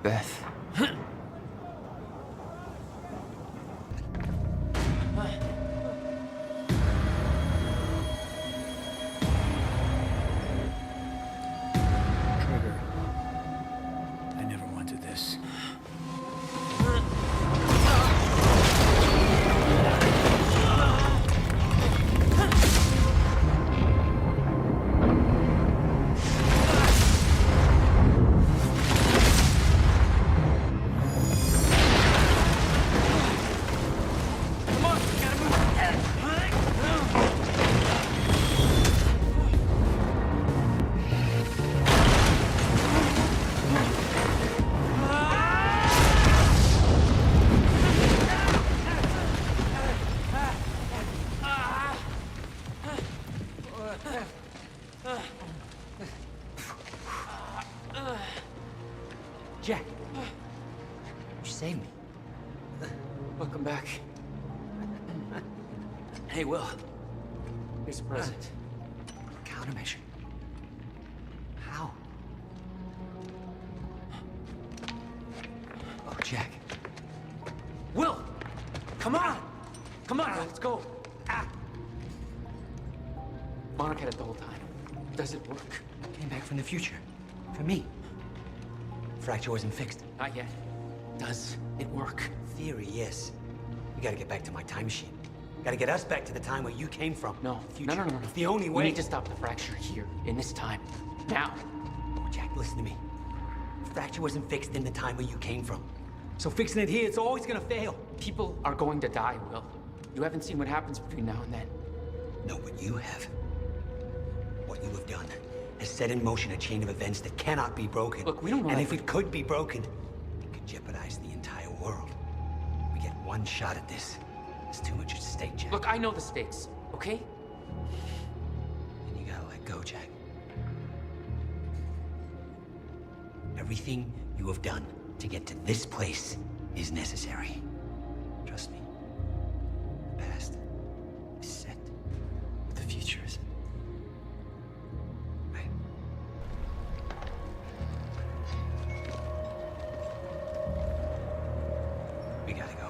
Beth. save me. Welcome back. Hey, Will. Here's a present. Countermeasure. How? Oh, Jack. Will! Come on! Come on, let's go. Monarch had it the whole time. Does it work? Came back from the future. For me. Fracture wasn't fixed. Not yet. Does it work? Theory, yes. We gotta get back to my time machine. Gotta get us back to the time where you came from. No. Future. No. It's the only way. We need to stop the fracture here, in this time. Now. Oh, Jack, listen to me. Fracture wasn't fixed in the time where you came from. So fixing it here, it's always gonna fail. People are going to die, Will. You haven't seen what happens between now and then. No, but you have. What you have done has set in motion a chain of events that cannot be broken. Look, we don't know. And if it could be broken, it could jeopardize the entire world. We get one shot at this. There's too much at stake, Jack. Look, I know the stakes, okay? And you gotta let go, Jack. Everything you have done to get to this place is necessary. Trust me. The past is set. The future is. Right. We gotta go.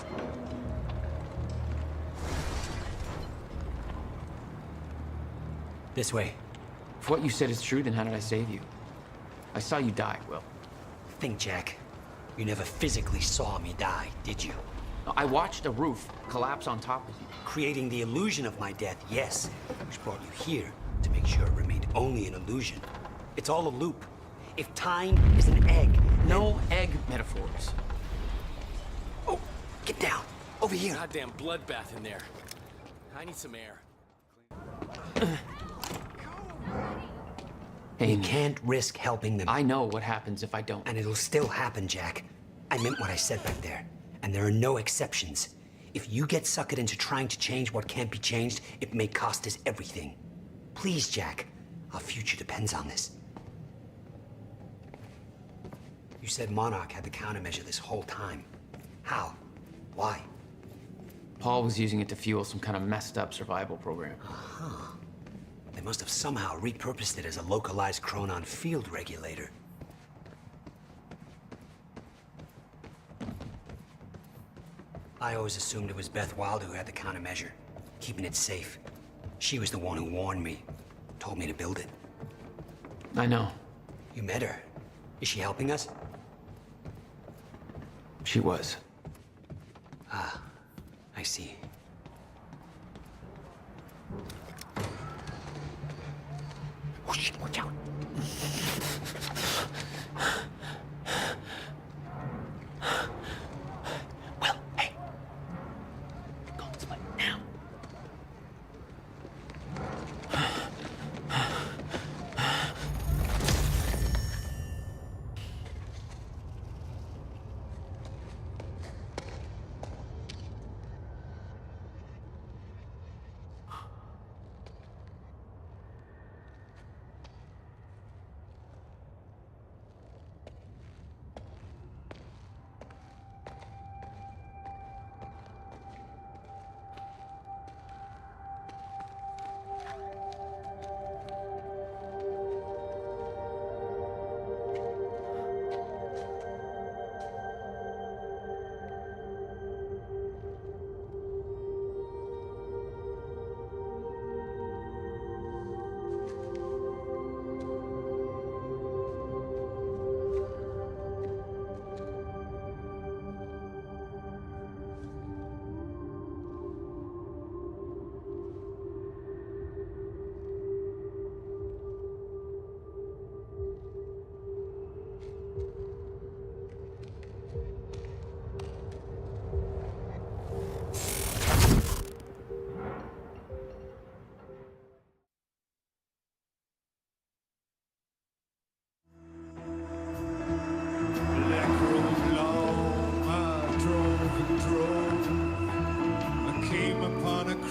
This way. If what you said is true, then how did I save you? I saw you die, Will. Think, Jack. You never physically saw me die, did you? No, I watched a roof collapse on top of you. Creating the illusion of my death, yes. Which brought you here to make sure it remained only an illusion. It's all a loop. If time is an egg, no egg metaphors. Oh, get down. Over here. Goddamn bloodbath in there. I need some air. You can't risk helping them. I know what happens if I don't. And it'll still happen, Jack. I meant what I said back there. And there are no exceptions. If you get suckered into trying to change what can't be changed, it may cost us everything. Please, Jack. Our future depends on this. You said Monarch had the countermeasure this whole time. How? Why? Paul was using it to fuel some kind of messed up survival program. Uh-huh. They must have somehow repurposed it as a localized chronon field regulator. I always assumed it was Beth Wilder who had the countermeasure, keeping it safe. She was the one who warned me, told me to build it. I know. You met her. Is she helping us? She was. Ah, I see. Oh shit, watch out! Well, hey. Go this way, now.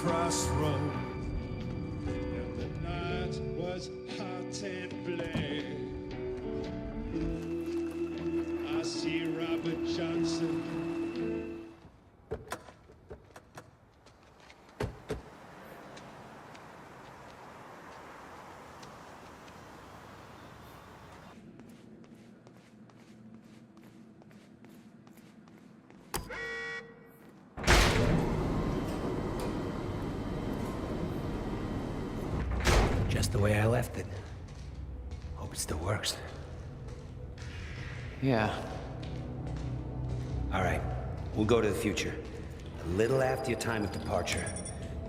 Crossroad, and the night was hot and black. I see Robert Johnson Just the way I left it. Hope it still works. Yeah. All right, we'll go to the future. A little after your time of departure.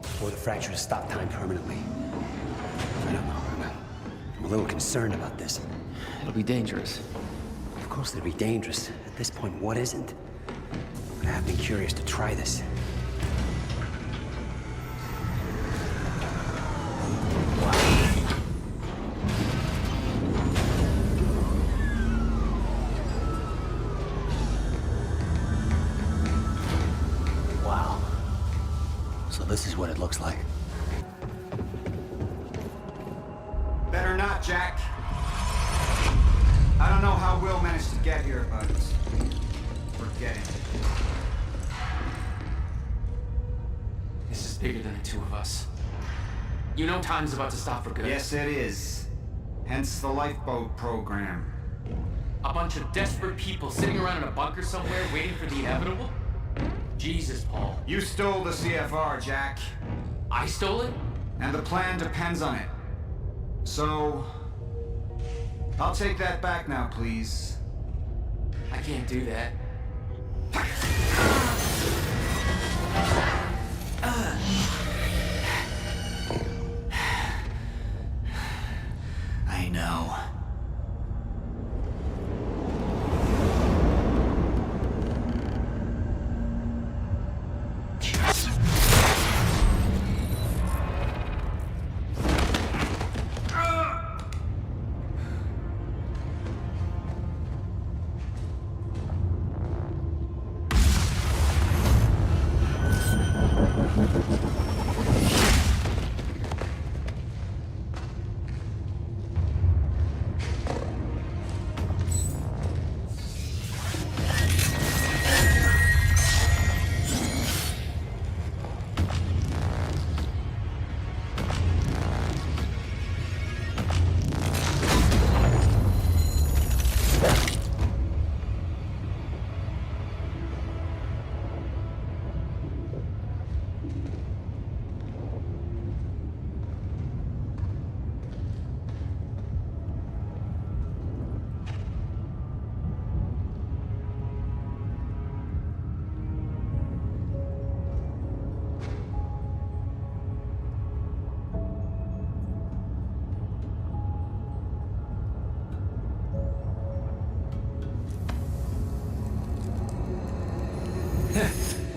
Before the fractures stop time permanently. I don't know. I'm a little concerned about this. It'll be dangerous. Of course it'll be dangerous. At this point, what isn't? But I have been curious to try this. Wow. So this is what it looks like. Better not, Jack. I don't know how Will managed to get here, but we're getting it. This is bigger than the two of us. You know time's about to stop for good. Yes, it is. Hence the lifeboat program. A bunch of desperate people sitting around in a bunker somewhere waiting for the inevitable? Jesus, Paul. You stole the CFR, Jack. I stole it? And the plan depends on it. So, I'll take that back now, please. I can't do that. I know.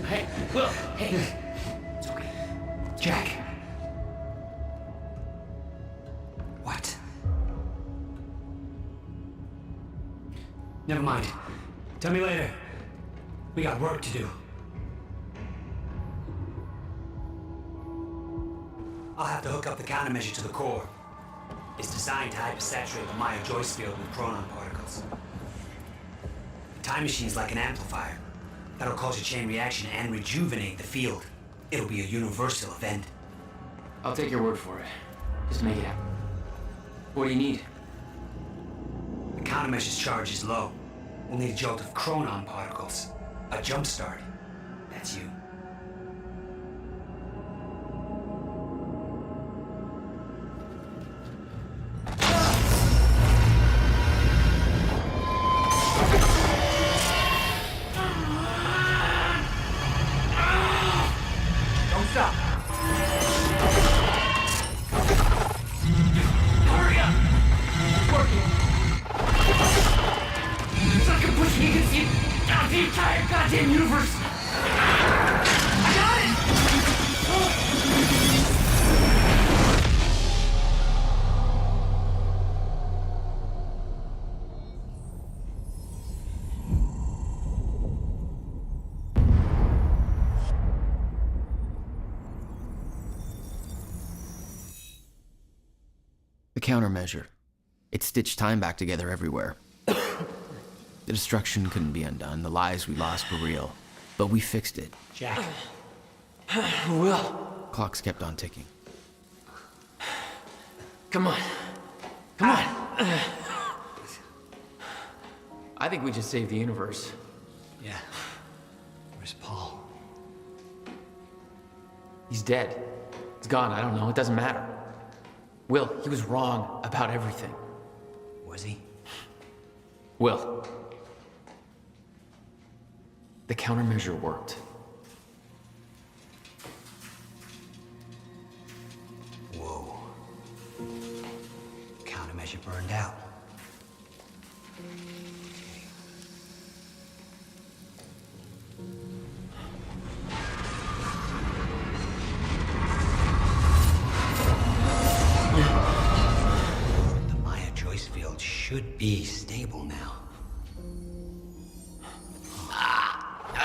Hey, Will, hey. It's okay. Jack. What? Never mind. Tell me later. We got work to do. I'll have to hook up the countermeasure to the core. It's designed to hypersaturate the Maya Joyce field with chronon particles. The time machine's like an amplifier. That'll cause a chain reaction and rejuvenate the field. It'll be a universal event. I'll take your word for it. Just make it happen. What do you need? The countermeasure's charge is low. We'll need a jolt of chronon particles. A jump start. That's you. The countermeasure. It stitched time back together everywhere. The destruction couldn't be undone. The lives we lost were real. But we fixed it. Jack. Will. Clocks kept on ticking. Come on. Come on. I think we just saved the universe. Yeah. Where's Paul? He's dead. He's gone. I don't know. It doesn't matter. Will, he was wrong about everything. Was he? Will. The countermeasure worked. Whoa. Countermeasure burned out. The Maya Joyce field should be stable now.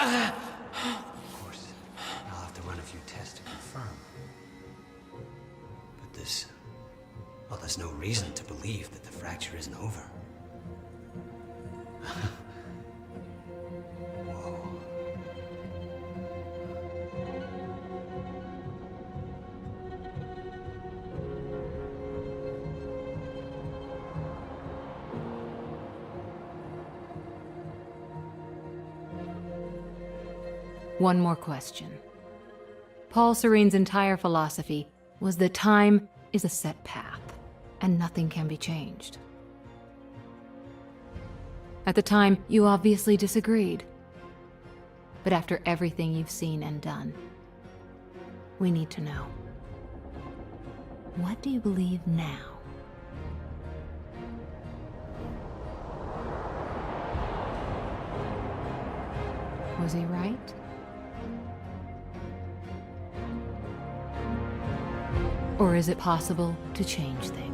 Of course, I'll have to run a few tests to confirm. But there's no reason to believe that the fracture isn't over. Whoa. One more question. Paul Serene's entire philosophy was that time is a set path, and nothing can be changed. At the time, you obviously disagreed. But after everything you've seen and done, we need to know. What do you believe now? Was he right? Or is it possible to change things?